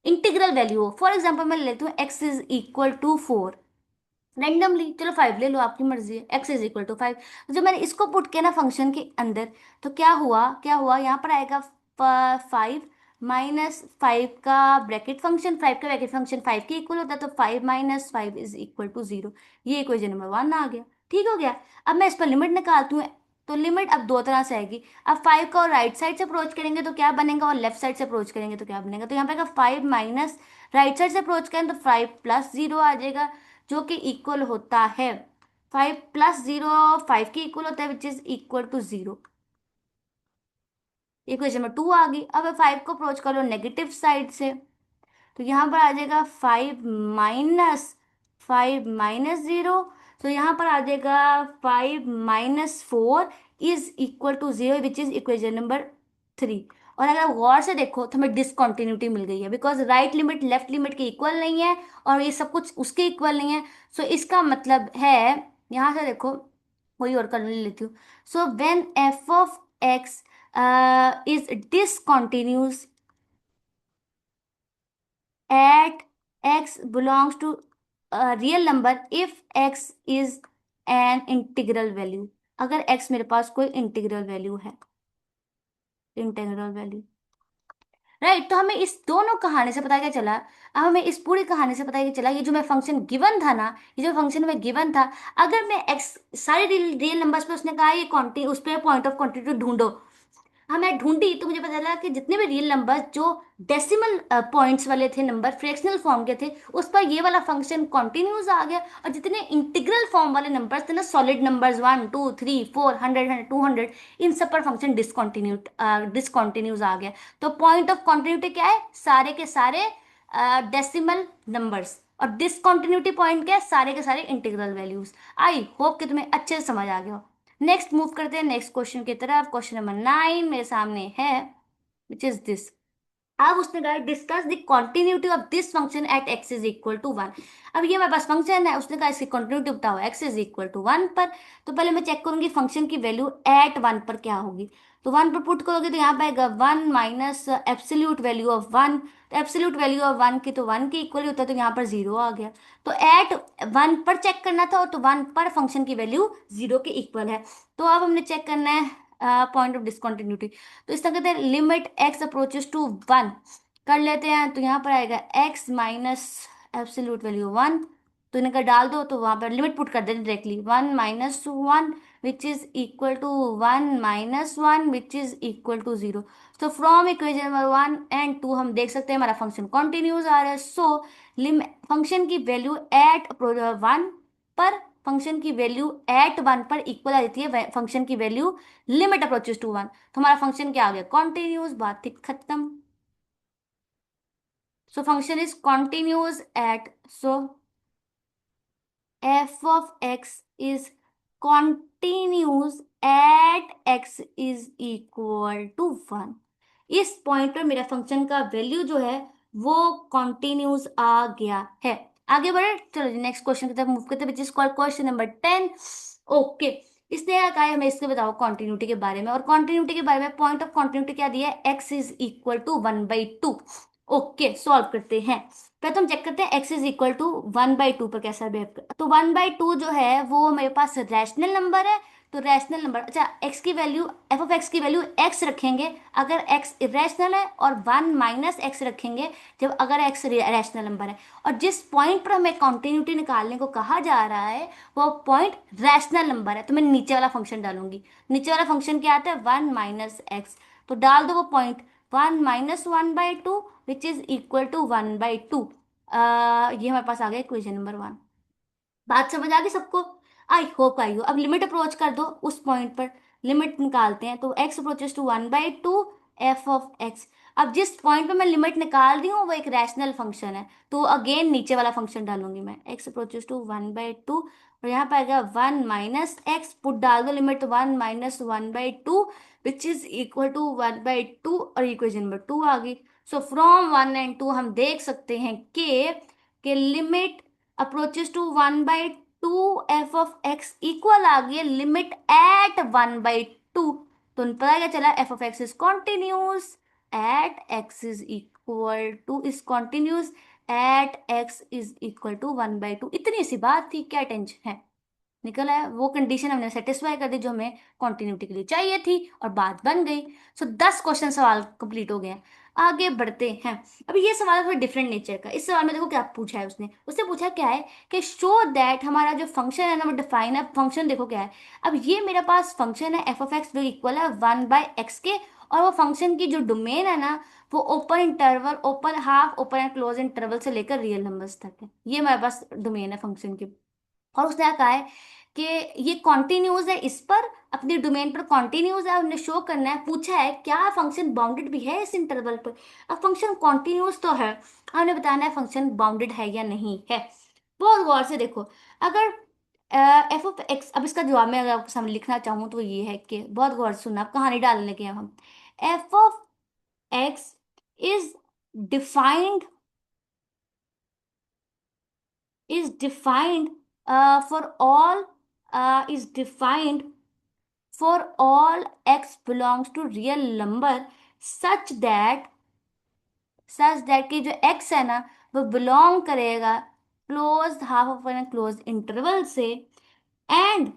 इंटीग्रल वैल्यू हो, फॉर एग्जाम्पल मैं लेती हूँ x is equal to 4, randomly, चलो 5 ले लो, आपकी मर्जी है, एक्स इज इक्वल टू 5। तो जब मैंने इसको पुट किया ना फंक्शन के अंदर, तो क्या हुआ यहाँ पर आएगा 5 माइनस 5 का ब्रैकेट फंक्शन, 5 का ब्रैकेट फंक्शन 5 के इक्वल होता है, तो 5 माइनस 5 इज इक्वल टू 0। ये इक्वेशन नंबर 1 आ गया। ठीक हो गया। अब मैं इस पर लिमिट निकालती हूँ। तो लिमिट अब दो तरह से आएगी। अब 5 का और राइट साइड से अप्रोच करेंगे तो क्या बनेगा, और लेफ्ट साइड से अप्रोच करेंगे तो क्या बनेगा। तो यहाँ पे 5 माइनस, राइट साइड से अप्रोच करें तो 5 प्लस 0 आ जाएगा, जो कि इक्वल होता है 5 प्लस 0, 5 के इक्वल होता है, which is equal to 0। Equation में 2 आ गई। अब 5 को अप्रोच कर लो नेगेटिव साइड से, तो यहाँ पर आ जाएगा 5 माइनस 0। तो यहाँ पर आ जाएगा 5 - 4 is equal to 0, which is equation number 3। और अगर आप गौर से देखो तो हमें डिसकंटिन्यूटी मिल गई है, because right limit left limit के इक्वल नहीं है, और ये सब कुछ उसके इक्वल नहीं है। सो इसका मतलब है, यहाँ से देखो, कोई और कर लेती हूँ। So when F of x is discontinuous at x belongs to a real number if x is an integral value। अगर x मेरे पास कोई इंटीग्रल वैल्यू है, इंटीग्रल वैल्यू, राइट। तो हमें इस दोनों कहानी से पता क्या चला, अब हमें इस पूरी कहानी से पता क्या चला, ये जो मैं फंक्शन गिवन था ना, ये जो फंक्शन में गिवन था, अगर मैं एक्स सारे रियल नंबर्स पे उसने कहा ये क्वांटिटी, उस पर पॉइंट ऑफ क्वांटिटी ढूंढो। हाँ, मैं ढूंढी तो मुझे पता चला कि जितने भी रियल नंबर जो डेसिमल पॉइंट्स वाले थे, नंबर फ्रैक्शनल फॉर्म के थे, उस पर ये वाला फंक्शन कॉन्टिन्यूस आ गया। और जितने इंटीग्रल फॉर्म वाले नंबर्स थे ना, सॉलिड नंबर्स 1 2 3 4 100 200, इन सब पर फंक्शन डिसकॉन्टिन्यूस आ गया। तो पॉइंट ऑफ कॉन्टिन्यूटी क्या है, सारे के सारे डेसिमल नंबर्स, और डिसकॉन्टिन्यूटी पॉइंट क्या है, सारे के सारे इंटीग्रल वैल्यूज। आई होप कि तुम्हें अच्छे से समझ आ गया हो। नेक्स्ट मूव करते हैं नेक्स्ट क्वेश्चन की तरफ। क्वेश्चन नंबर 9 मेरे सामने है, विच इज दिस। अब उसने कहा discuss the continuity of this function at x is equal to 1। अब ये मेरे पास फंक्शन है, उसने कहा इसकी कॉन्टिन्यूटी बताओ एक्स इज इक्वल टू 1 पर। तो पहले मैं चेक करूंगी फंक्शन की वैल्यू एट 1 पर क्या होगी। तो 1 पर पुट करोगे तो यहाँ पे आएगा 1 माइनस एब्सोल्यूट वैल्यू ऑफ 1। तो एब्सोल्यूट वैल्यू ऑफ 1 की तो 1 के इक्वल ही होता है, तो यहाँ पर 0 आ गया। तो एट 1 पर चेक करना था, तो 1 पर फंक्शन की वैल्यू 0 के इक्वल है। तो अब हमने चेक करना है पॉइंट ऑफ डिसकंटिन्यूटी। तो इसका कहते हैं लिमिट एक्स अप्रोचेस टू 1 कर लेते हैं। तो यहाँ पर आएगा x माइनस एब्सोल्यूट वैल्यू 1। तो इनका डाल दो, तो वहां पर लिमिट पुट कर देते directly, 1 - 1 which is equal to 1 - 1 which is equal to 0। तो फ्रॉम इक्वेशन नंबर 1 और 2 हम देख सकते हैं हमारा फंक्शन कॉन्टिन्यूस आ रहा है। सो फंक्शन की वैल्यू एट 1 पर, फंक्शन की वैल्यू एट 1 पर इक्वल आ जाती है फंक्शन की वैल्यू लिमिट अप्रोचेस टू 1। तो हमारा फंक्शन क्या आ गया, कॉन्टिन्यूस। बात थी खत्म। So function is continuous at, so f of x is continuous at x is equal to 1। इस पॉइंट पर मेरा फंक्शन का वैल्यू जो है वो कॉन्टिन्यूस आ गया है। आगे बढ़े, चलो जी नेक्स्ट क्वेश्चन की तरफ मूव करते हैं, विच is called question number 10। Okay, इसने क्या कहा है हमें, इसके बताओ कॉन्टिन्यूटी के बारे में। और कॉन्टिन्यूटी के बारे में पॉइंट ऑफ कॉन्टिन्यूटी क्या दिया है, x is equal to 1/2। Okay, solve करते हैं। पहले तो हम चेक करते हैं एक्स इज इक्वल टू 1/2 पर कैसा बिहेव कर। तो 1/2 जो है वो मेरे पास रैशनल नंबर है। तो रैशनल नंबर, अच्छा एक्स की वैल्यू, एफ ऑफ एक्स की वैल्यू एक्स रखेंगे अगर एक्स इरेशनल है, और 1 माइनस एक्स रखेंगे जब अगर एक्स रैशनल नंबर है। और जिस पॉइंट पर हमें कॉन्टिन्यूटी निकालने को कहा जा रहा है वो पॉइंट रैशनल नंबर है। तो मैं नीचे वाला फंक्शन डालूंगी। नीचे वाला फंक्शन क्या आता है, 1 माइनस एक्स। तो डाल दो वो point 1 - 1/2 which is equal to 1/2। ये हमारे पास आ गया इक्वेशन नंबर 1। बात समझ आ गई सबको, आई हो। अब लिमिट अप्रोच कर दो उस पॉइंट पर, लिमिट निकालते हैं। तो x approaches to 1/2 f of x. अब जिस पॉइंट पे मैं लिमिट निकाल रही हूँ वो एक रैशनल फंक्शन है, तो अगेन नीचे वाला फंक्शन डालूंगी मैं, एक्स अप्रोचेस टू 1/2, और यहाँ पे आएगा 1 - x, पुट डाल दो limit 1 - 1/2 which is equal to 1/2, और इक्वेशन नंबर 2 आ गई। सो फ्रॉम 1 और 2 हम देख सकते हैं कि limit approaches to 1/2 f of x equal आ गई है लिमिट एट 1/2। तो पता क्या चला, f of x is continuous at x is equal to is continuous at x is equal to 1/2। इतनी सी बात थी, क्या टेंशन है, निकल आया, वो कंडीशन हमने सेटिस्फाई कर दी जो हमें कॉन्टिन्यूटी के लिए चाहिए थी, और बात बन गई। सो 10 क्वेश्चन सवाल कंप्लीट हो गए हैं। आगे बढ़ते हैं। अभी ये सवाल थोड़ा डिफरेंट नेचर का। इस सवाल में देखो क्या पूछा है उसने, उसने पूछा क्या है कि शो दैट हमारा जो फंक्शन है ना वो डिफाइन है। फंक्शन देखो क्या है, अब ये मेरे पास फंक्शन है एफ ऑफ एक्स जो इक्वल है 1/x के, और वो फंक्शन की जो डोमेन है ना वो open interval, open half, open and close interval से लेकर रियल नंबर्स तक है। ये मेरे पास डोमेन है फंक्शन की। और उसने क्या कहा है कि ये कॉन्टिन्यूज है, इस पर अपनी डोमेन पर कॉन्टिन्यूज है, उन्हें शो करना है। पूछा है क्या फंक्शन बाउंडेड भी है इस इंटरवल पर। अब फंक्शन कॉन्टिन्यूज तो है, हमने बताना है फंक्शन बाउंडेड है या नहीं है। बहुत गौर से देखो, अगर एफ ऑफ एक्स, अब इसका जवाब में अगर आपको सामने लिखना चाहूँ तो ये है कि बहुत गौर से सुनना, आप कहानी डालने के हैं हम। F of x is defined, is defined for all is defined for all x belongs to real number such that कि जो x है ना वो बिलोंग करेगा close half of an close interval से, and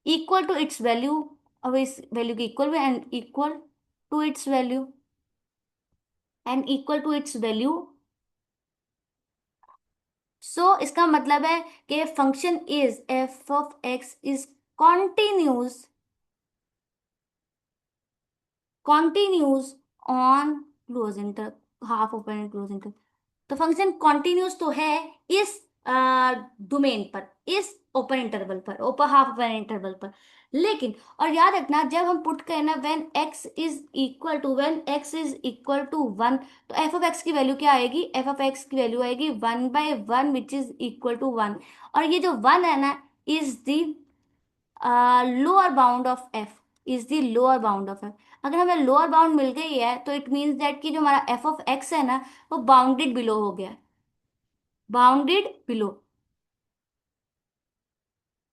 equal to its value, अब इस value की इक्वल भी, and equal to its value. So इसका मतलब है कि function is f of x is continuous, continues on close inter, half open and close inter. तो फंक्शन कॉन्टिन्यूस तो है इस डोमेन पर, इस ओपन इंटरवल पर, ओपन हाफ ओपन इंटरवल पर, लेकिन और याद रखना जब हम पुट करें ना when x is equal to 1, तो एफ ऑफ एक्स की वैल्यू क्या आएगी, एफ ऑफ एक्स की वैल्यू आएगी 1/1 विच इज इक्वल टू 1। और ये जो 1 है ना is the lower bound of F, is the lower bound of F. अगर हमें लोअर बाउंड मिल गई है तो इट मीन्स दैट कि जो हमारा एफ ऑफ एक्स है ना वो बाउंडेड बिलो हो गया, बाउंडेड बिलो।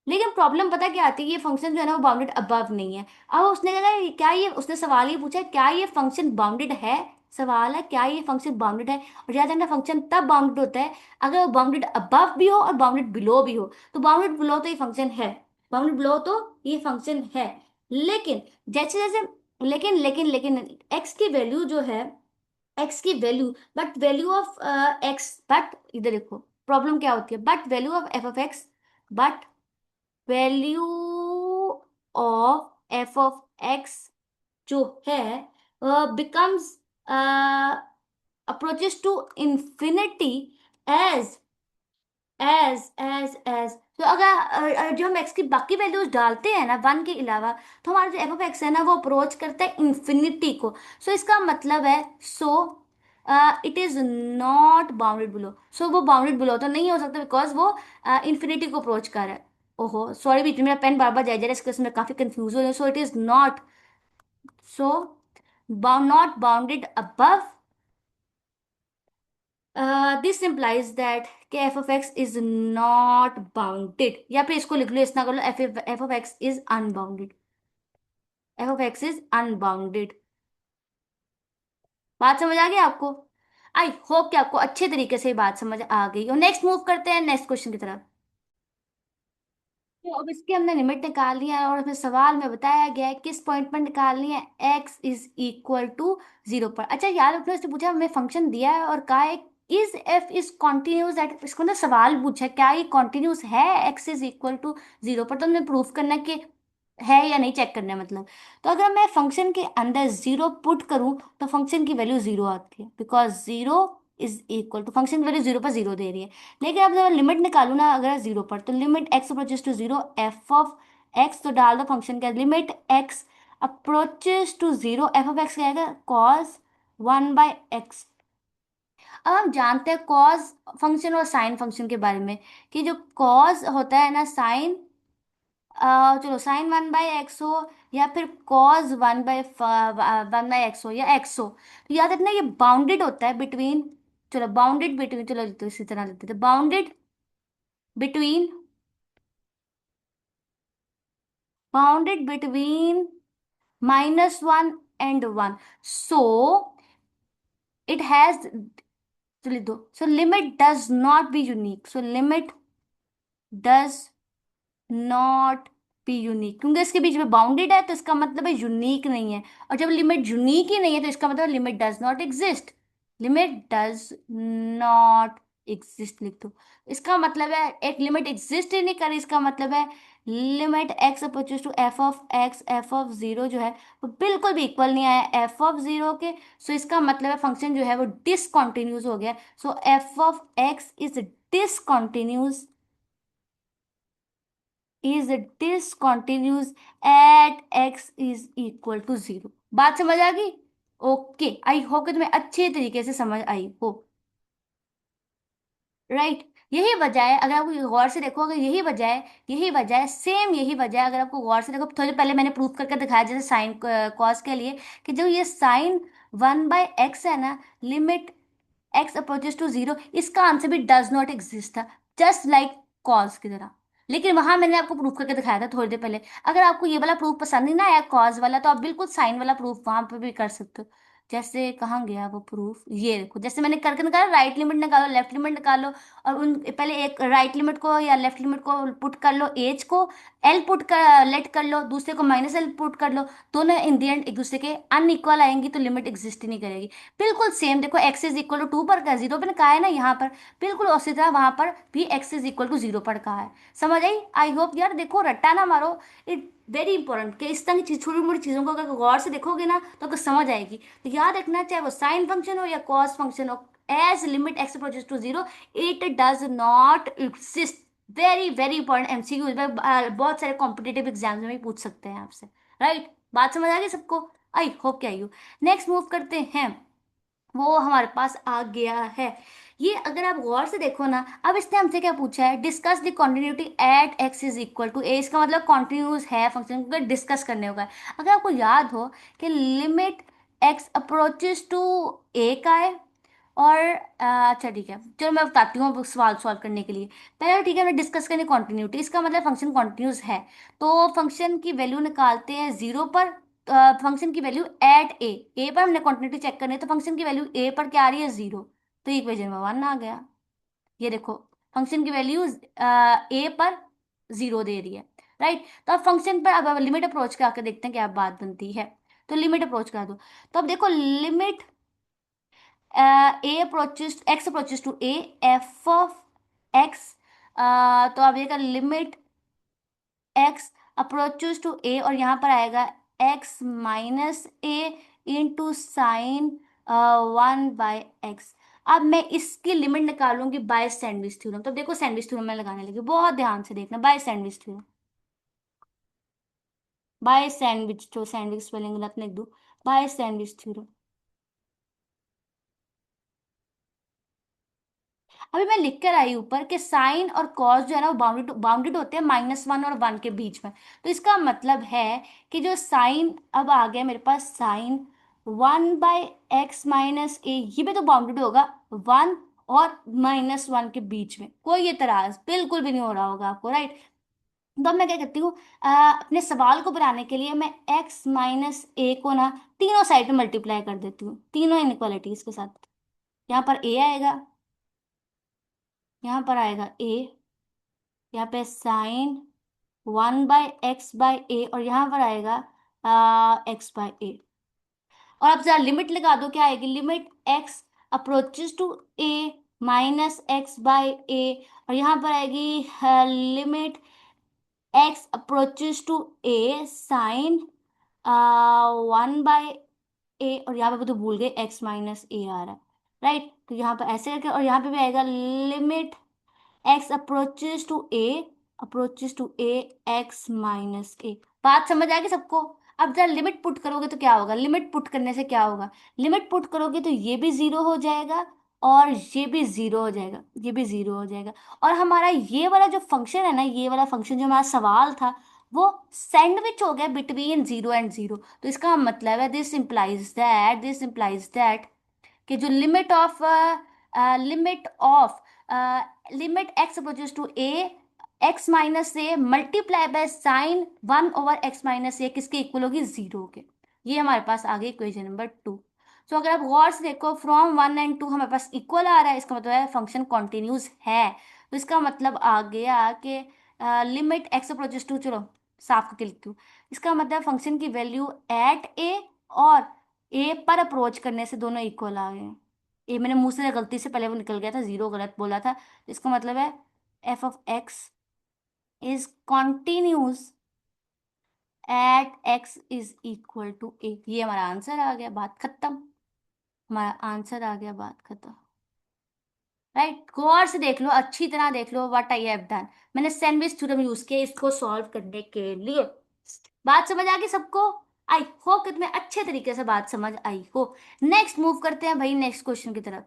लेकिन प्रॉब्लम पता क्या आती है, ये फंक्शन जो है ना वो बाउंडेड अबव नहीं है। अब उसने कहा क्या ये, उसने सवाल ये पूछा क्या ये फंक्शन बाउंडेड है, सवाल है क्या ये फंक्शन बाउंडेड है। और याद रखना फंक्शन तब बाउंडेड होता है अगर वो बाउंडेड अबव भी हो और बाउंडेड बिलो भी हो। तो बाउंडेड बिलो तो ये फंक्शन है, बाउंडेड बिलो तो ये फंक्शन है। लेकिन जैसे जैसे, लेकिन एक्स की वैल्यू जो है, एक्स की value, but value of x, but इधर देखो प्रॉब्लम क्या होती है, but value of f of x, but value of f of x जो है becomes approaches to infinity as तो अगर जो हम एक्स की बाकी वैल्यूज डालते हैं ना 1 के अलावा, तो हमारा जो एफ ऑफ एक्स है ना वो अप्रोच करता है इंफिनिटी को। सो इसका मतलब है, so it is not bounded below. So वो बाउंडेड बिलो तो नहीं हो सकता बिकॉज वो इंफिनिटी को अप्रोच कर रहा है। ओहो सॉरी, बीच में मेरा पेन बार बार जाए जा रहा है, इसके मैं काफी कंफ्यूज हो रही हूँ। So it is not, so not bounded above, this implies that कि f of x is not bounded, या फिर इसको लिख लो, इतना कर लो, f of x is unbounded, f of x is unbounded. बात समझ आ गई आपको? आई होप कि आपको अच्छे तरीके से ये बात समझ आ गई। और नेक्स्ट मूव करते हैं नेक्स्ट क्वेश्चन की तरफ। तो अब इसकी हमने लिमिट निकाल ली है, और इसमें सवाल में बताया गया है किस पॉइंट पर निकालनी है, एक्स इज इक्वल टू 0 पर। अच्छा याद रखना, इसने पूछा हमें फंक्शन दिया है और कहा है is F is continuous eight, इसको ना सवाल पूछा है क्या ये कॉन्टिन्यूस है एक्स इज इक्वल टू 0 पर, तो हमें प्रूफ करना है कि है या नहीं, चेक करना है मतलब। तो अगर मैं फंक्शन के अंदर 0 पुट करूं तो फंक्शन की वैल्यू 0 आती है, because 0 is equal to function की वैल्यू 0 पर 0 दे रही है। लेकिन अब जब लिमिट निकालू ना अगर 0 पर, तो limit x approaches to 0 f of x, तो डाल दो फंक्शन का limit x approaches to 0 f of x क्या आएगा, कॉस 1/x। अब हम जानते हैं कॉज फंक्शन और साइन फंक्शन के बारे में, कि जो कॉज होता है ना, साइन, चलो साइन 1/x हो, या फिर कॉज 1/x हो, या x हो, तो याद रखना ये बाउंडेड होता है बिटवीन, चलो बाउंडेड बिटवीन, चलो तो इसी तरह लिखते थे, bounded between, bounded between -1 and 1, so it has, चलिए दो, so limit does not be unique, so limit does not be unique, क्योंकि इसके बीच में बाउंडेड है तो इसका मतलब है यूनिक नहीं है, और जब लिमिट यूनिक ही नहीं है तो इसका मतलब limit does not exist, limit does not exist लिख दो। इसका मतलब है एक लिमिट एग्जिस्ट ही नहीं कर रही, इसका मतलब है limit x approaches to f of x, f of zero जो है वो बिल्कुल भी इक्वल नहीं आया एफ ऑफ जीरो के, सो इसका मतलब है फंक्शन जो है वो डिसकंटिन्यूस हो गया, so f of x is discontinuous, is discontinuous at x is equal to 0। बात समझ आ गई? ओके, आई होप कि तुम्हें अच्छे तरीके से समझ आई हो, राइट। यही वजह है, अगर आपको गौर से देखो, अगर यही वजह है, सेम यही वजह है, अगर आपको गौर से देखो, थोड़ी पहले मैंने प्रूफ करके दिखाया जैसे साइन कॉस के लिए, कि जो ये साइन 1/x है ना, limit x approaches to zero, इसका आंसर भी डज नॉट एग्जिस्ट था, जस्ट लाइक कॉज की तरह। लेकिन वहां मैंने आपको प्रूफ करके दिखाया था थोड़ी देर पहले, अगर आपको ये वाला प्रूफ पसंद नहीं ना आया कॉज वाला, तो आप बिल्कुल साइन वाला प्रूफ वहां पे भी कर सकते हो। जैसे कहाँ गया वो प्रूफ, ये देखो, जैसे मैंने करके निकाला, राइट लिमिट निकालो, लेफ्ट लिमिट निकालो, और उन पहले एक राइट लिमिट को या लेफ्ट लिमिट को पुट कर लो, एज को एल पुट कर लेट कर लो, दूसरे को -L पुट कर लो, दोनों इन दी एंड एक दूसरे के अनइक्वल आएंगी तो लिमिट एग्जिस्ट ही नहीं करेगी। बिल्कुल सेम देखो, एक्स इज इक्वल टू 2 पर का 0 पर कहा है ना यहाँ पर, बिल्कुल उसी तरह वहां पर भी एक्स इज इक्वल टू 0 पर कहा है। समझ आई? आई होप यार, देखो रट्टा ना मारो, इट वेरी इंपॉर्टेंट कि इस तरह की छोटी मोटी चीजों को अगर गौर से देखोगे ना तो आपको समझ आएगी। तो याद रखना, चाहे वो साइन फंक्शन हो या कॉस फंक्शन हो, as limit x approaches to 0 it does not exist. Very very important MCQ, बहुत सारे कॉम्पिटेटिव एग्जाम्स में भी पूछ सकते हैं आपसे, राइट। बात समझ आ गई सबको? आई होप क्या यू। नेक्स्ट मूव करते हैं, वो हमारे पास आ गया है। ये अगर आप गौर से देखो ना, अब इसने हमसे क्या पूछा है, discuss the continuity at x is equal to a, इसका मतलब कॉन्टिन्यूस है फंक्शन को डिस्कस करने होगा। अगर आपको याद हो कि लिमिट एक्स अप्रोचेस टू ए का है, और अच्छा ठीक है, चलो मैं बताती हूँ अब सवाल सॉल्व करने के लिए। पहले तो ठीक है, हमने डिस्कस करनी कॉन्टिन्यूटी, इसका मतलब फंक्शन कॉन्टिन्यूस है, तो फंक्शन की वैल्यू निकालते हैं 0 पर, फंक्शन की वैल्यू एट ए पर हमने क्वांटिटी चेक करनी है, तो फंक्शन की वैल्यू ए पर क्या आ रही है, 0, तो इक्वेशन में 1 आ गया। ये देखो, फंक्शन की वैल्यू ए पर 0 दे रही है, राइट। तो अब फंक्शन पर अब लिमिट अप्रोच के आकर देखते हैं क्या बात बनती है। तो लिमिट अप्रोच करा दो, तो अब देखो limit a approaches x approaches to a, f of x, तो अब ये limit x approaches to a, और यहाँ पर आएगा x minus a into sine 1/x। अब मैं इसकी लिमिट निकालूंगी बाय सैंडविच थ्योरम, तो देखो सैंडविच थ्योरम में लगाने लगी, बहुत ध्यान से देखना, by sandwich theorem, by sandwich, तो सैंडविच स्पेलिंग गलत लिख दूं, बाय सैंडविच थ्योरम। अभी मैं लिख कर आई ऊपर कि साइन और कॉस जो है ना वो बाउंडेड बाउंडेड होते हैं -1 और 1 के बीच में, तो इसका मतलब है कि जो साइन अब आ गया मेरे पास, साइन 1/x - a, ये भी तो बाउंडेड होगा 1 और -1 के बीच में, कोई एतराज बिल्कुल भी नहीं हो रहा होगा आपको, राइट। तो अब मैं क्या करती हूँ, अपने सवाल को बनाने के लिए मैं x - a को ना तीनों साइड में मल्टीप्लाई कर देती हूँ, तीनों इनइक्वालिटीज के साथ। यहाँ पर a आएगा, यहाँ पर आएगा a, यहाँ पे साइन 1/x/a, और यहाँ पर आएगा x/a। और अब जरा लिमिट लगा दो, क्या आएगी, limit x approaches to a -x/a, और यहाँ पर आएगी limit x approaches to a sine 1/a, और यहाँ पे तो भूल गए x - a आ रहा है, राइट। तो यहाँ पर ऐसे करके, और यहाँ पे भी आएगा limit x approaches to a, approaches to a, x minus a. बात समझ आएगी सबको? अब जरा लिमिट पुट करोगे तो क्या होगा, लिमिट पुट करने से क्या होगा, लिमिट पुट करोगे तो ये भी जीरो हो जाएगा और ये भी जीरो हो जाएगा, ये भी जीरो हो जाएगा। और हमारा ये वाला जो फंक्शन है ना, ये वाला फंक्शन जो हमारा सवाल था, वो सैंडविच हो गया बिटवीन जीरो एंड जीरो। तो इसका मतलब है दिस इंप्लाइज दैट कि जो limit x approaches to a, x minus a multiply by sine one over x minus a किसके इक्वल होगी, जीरो के। ये हमारे पास आ गई इक्वेशन नंबर टू। तो अगर आप गौर से देखो फ्रॉम वन एंड टू हमारे पास इक्वल आ रहा है, इसका मतलब है फंक्शन कॉन्टिन्यूस है। तो इसका मतलब आ गया कि लिमिट एक्स अप्रोचेस टू, चलो साफ करके लिखती हूँ, इसका मतलब फंक्शन की वैल्यू एट ए और ए पर अप्रोच करने से दोनों इक्वल आ गए। ये मेरे मुंह से गलती से पहले वो निकल गया था, जीरो गलत बोला था। इसका मतलब है f of x is continuous at x is equal to a. ये हमारा आंसर आ गया, बात खत्म। हमारा आंसर आ गया, बात खत्म। राइट, गौर से देख लो, अच्छी तरह देख लो व्हाट आई हैव डन। मैंने सैंडविच थ्योरम यूज किया इसको सॉल्व करने के लिए। बात समझ आ गई सबको? आई होप कि तुम्हें अच्छे तरीके से बात समझ आई हो। नेक्स्ट मूव करते हैं भाई, नेक्स्ट क्वेश्चन की तरफ।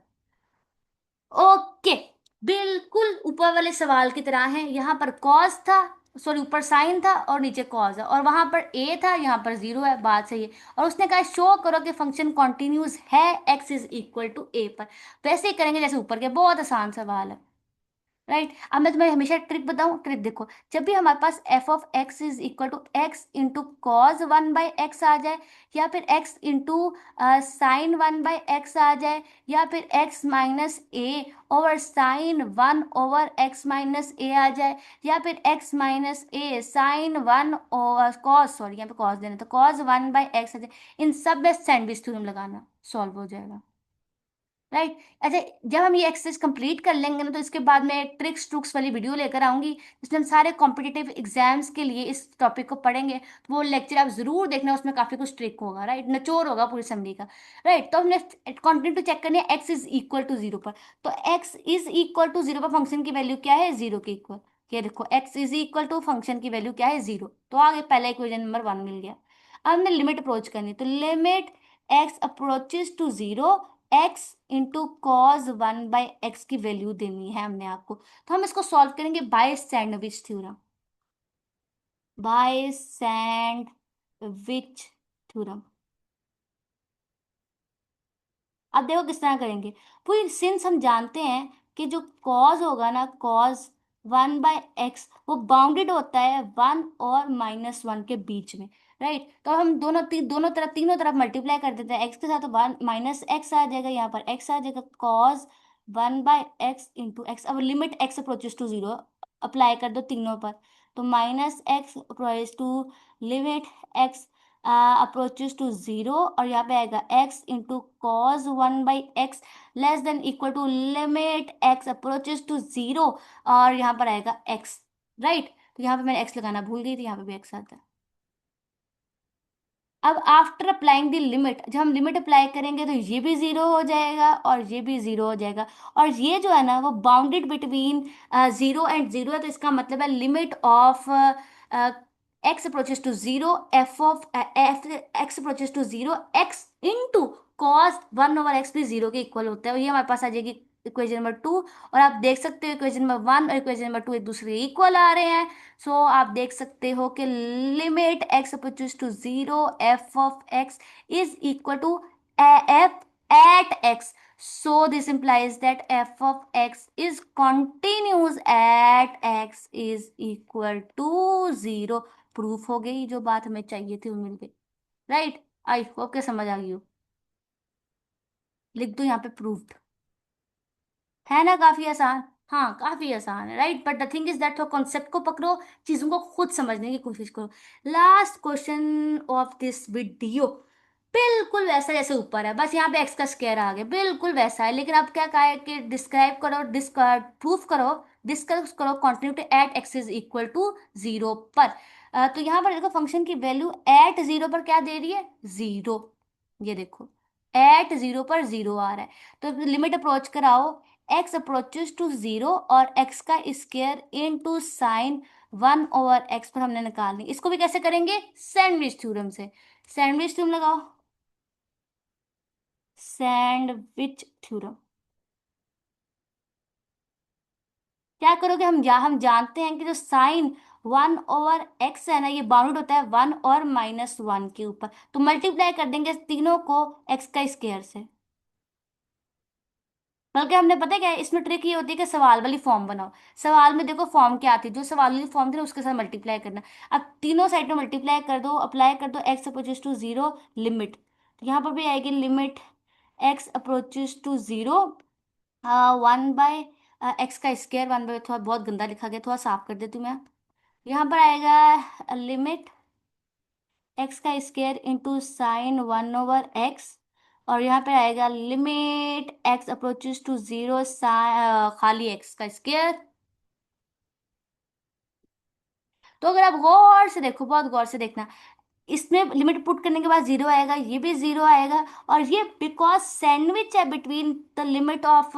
ओके, बिल्कुल ऊपर वाले सवाल की तरह है। यहाँ पर कॉस था, सॉरी ऊपर साइन था और नीचे कॉस है, और वहां पर ए था, यहाँ पर जीरो है, बात सही है। और उसने कहा शो करो कि फंक्शन कॉन्टिन्यूस है एक्स इज इक्वल टू ए पर। वैसे ही करेंगे जैसे ऊपर के, बहुत आसान सवाल है। राइट, अब मैं तुम्हें हमेशा ट्रिक बताऊं, ट्रिक देखो। जब भी हमारे पास f of x is equal to x into cos one by x आ जाए, या फिर x into sine one by x आ जाए, या फिर x minus a over sine one over x minus a आ जाए, या फिर x minus a sine one over cos, sorry यहाँ पे कॉज देना, तो कॉज वन बाई एक्स आ जाए, इन सब में सैंडविच थ्योरम लगाना, सॉल्व हो जाएगा। राइट। अच्छा, जब हम ये एक्सरसाइज कंप्लीट कर लेंगे ना, तो इसके बाद मैं ट्रिक्स ट्रुक्स वाली वीडियो लेकर आऊंगी, जिसमें हम सारे कॉम्पिटिटिव एग्जाम्स के लिए इस टॉपिक को पढ़ेंगे। तो वो लेक्चर आप जरूर देखना, उसमें काफी कुछ ट्रिक होगा, राइट, निचोड़ होगा पूरी समरी का। राइट, तो हमने कंटिन्यू चेक करनी है x is equal to zero पर। तो x is equal to zero पर फंक्शन की वैल्यू क्या है, जीरो के इक्वल। ये देखो x is equal to function की वैल्यू क्या है, जीरो। तो आगे पहला इक्वेशन नंबर वन मिल गया। अब हमने लिमिट अप्रोच करनी है, तो limit x approaches to zero, x into cos one by x की वैल्यू देनी है हमने आपको। तो हम इसको सॉल्व करेंगे by sandwich theorem, by sandwich theorem. अब देखो किस तरह करेंगे। पूरी सिंस हम जानते हैं कि जो कॉज होगा ना, कॉज वन बाय एक्स, वो बाउंडेड होता है वन और माइनस वन के बीच में। राइट, तो हम दोनों तरफ, तीनों तरफ मल्टीप्लाई कर देते हैं एक्स के साथ, तो वन माइनस एक्स आ जाएगा, यहाँ पर एक्स आ जाएगा, cos one by x into x. अब limit x approaches to zero apply कर दो तीनों पर, तो minus x approaches to, limit x approaches to zero, और यहाँ पे आएगा x into cos one by x less than equal to limit x approaches to zero, और यहाँ पर आएगा एक्स। राइट, तो यहाँ पे मैंने एक्स लगाना भूल गई थी, यहाँ पे भी एक्स आता है। अब आफ्टर अप्लाइंग द लिमिट, जब हम लिमिट अप्लाई करेंगे तो ये भी जीरो हो जाएगा और ये भी जीरो हो जाएगा। और ये जो है ना, वो bounded between zero and zero है, तो इसका मतलब है limit of x approaches to zero, f x approaches to zero, x into cos one over x भी जीरो के इक्वल होता है। और ये हमारे पास आ जाएगी इक्वेशन नंबर टू। और आप देख सकते हो इक्वेशन नंबर वन और इक्वेशन नंबर टू एक दूसरे के इक्वल आ रहे हैं। सो आप देख सकते हो कि limit x approaches to zero, f of x is equal to f at x. So this implies that f of x is continuous at x is equal to zero. Proof हो गई, जो बात हमें चाहिए थी वो मिल गई। राइट, आई होप के समझ आ गई हो। लिख दो यहाँ पे प्रूफ्ड। है ना काफी आसान? हाँ काफी आसान है, right. But the thing is that, तो कॉन्सेप्ट को पकड़ो, चीजों को खुद समझने की कोशिश करो। Last question of this video बिल्कुल वैसा जैसे ऊपर है, बस यहाँ पे एक्स का स्क्वायर आ गया, बिल्कुल वैसा है। लेकिन अब क्या कहा है कि डिस्क्राइब करो, प्रूफ करो, डिस्कस करो continuity at x is equal to zero पर। तो यहाँ पर देखो फंक्शन की वैल्यू एट जीरो पर क्या दे रही है, जीरो। ये देखो एट जीरो पर जीरो आ रहा है। तो लिमिट अप्रोच कराओ, एक्स अप्रोचेस टू जीरो और एक्स का square into sine 1/x पर हमने निकालनी, इसको भी कैसे करेंगे, सैंडविच थ्योरम से। सैंडविच थ्योरम लगाओ, सैंडविच थ्योरम। क्या करोगे, हम जानते हैं कि जो साइन 1/x है ना, ये बाउंडेड होता है 1 और -1 के ऊपर, तो मल्टीप्लाई कर देंगे इस तीनों को x का स्क्वायर से। बल्कि हमने पता है क्या है, इसमें ट्रिक ये होती है कि सवाल वाली फॉर्म बनाओ। सवाल में देखो फॉर्म क्या आती है, जो सवाल वाली फॉर्म थी ना उसके साथ मल्टीप्लाई करना। अब तीनों साइड में मल्टीप्लाई कर दो, अप्लाई कर दो, x approaches to zero, limit. तो यहाँ पर भी आएगी limit x approaches to zero, 1/x का स्क्वायर, 1/, थोड़ा बहुत गंदा लिखा गया, थोड़ा साफ कर देती हूँ मैं। यहाँ पर आएगा लिमिट x का स्क्वायर इंटू साइन 1/x, और यहाँ पे आएगा limit x approaches to zero, खाली x का स्क्वायर। तो अगर आप गौर से देखो, बहुत गौर से देखना, इसमें लिमिट पुट करने के बाद जीरो आएगा, ये भी जीरो आएगा, और ये बिकॉज सैंडविच है between the limit of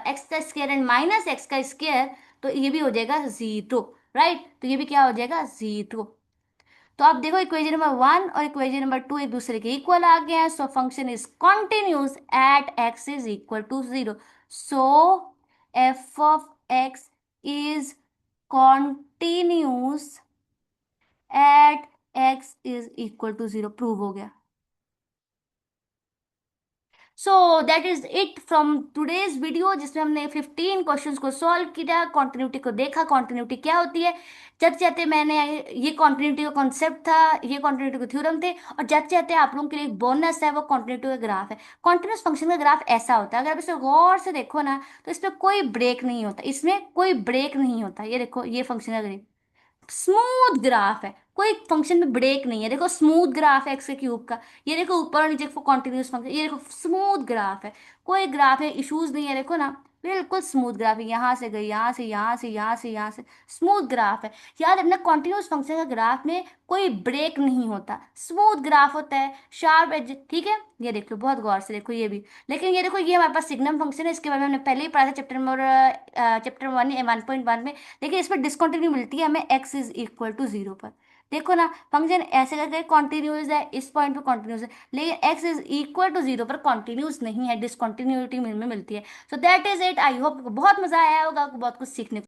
x का स्क्वायर एंड माइनस एक्स का स्क्वायर, तो ये भी हो जाएगा जीरो। राइट, तो ये भी क्या हो जाएगा, जीरो। तो आप देखो इक्वेशन नंबर 1 और इक्वेशन नंबर 2 एक दूसरे के इक्वल आ गए हैं, so function is continuous at x is equal to zero. So f of x is continuous at x is equal to zero, prove हो गया। So that is it from today's video, जिसमें हमने 15 questions को solve किया, continuity को देखा, continuity क्या होती है। जाते जाते मैंने, ये कॉन्टिन्यूटी का कॉन्सेप्ट था, ये कॉन्टिन्यूटी के थ्योरम थे, और जाते जाते आप लोगों के लिए एक बोनस है, वो कॉन्टिन्यूटी का ग्राफ है। कॉन्टिन्यूस फंक्शन का ग्राफ ऐसा होता है, अगर आप इसे गौर से देखो ना, तो इसमें कोई ब्रेक नहीं होता, इसमें कोई ब्रेक नहीं होता। ये देखो, ये फंक्शन का ग्राफ स्मूथ ग्राफ है, कोई फंक्शन में ब्रेक नहीं है। देखो स्मूथ ग्राफ है एक्स के क्यूब का, ये देखो ऊपर और नीचे कॉन्टिन्यूस फंक्शन, ये देखो स्मूथ ग्राफ है, कोई ग्राफ है इश्यूज नहीं है, देखो ना, बिल्कुल स्मूथ ग्राफ है, यहाँ से गई, यहाँ से, यहाँ से, यहाँ से, यहाँ से, स्मूथ ग्राफ है। याद रखना, कॉन्टिन्यूस फंक्शन का ग्राफ में कोई ब्रेक नहीं होता, स्मूथ ग्राफ होता है, शार्प एज, ठीक है। ये देखो बहुत गौर से देखो ये भी। लेकिन ये देखो, ये हमारे पास सिग्नम फंक्शन है, इसके बारे में हमने पहले ही पढ़ा था चैप्टर 1.1 में। लेकिन इसमें डिसकंटिन्यू मिलती है हमें x is equal to zero पर। देखो ना, फंक्शन ऐसे करके कॉन्टिन्यूस है, इस पॉइंट पे कॉन्टिन्यूस है, लेकिन x is equal to zero पर कॉन्टिन्यूस नहीं है, डिसकंटिन्यूटी में मिलती है। So that is it, I hope बहुत मजा आया होगा, आपको बहुत कुछ सीखने को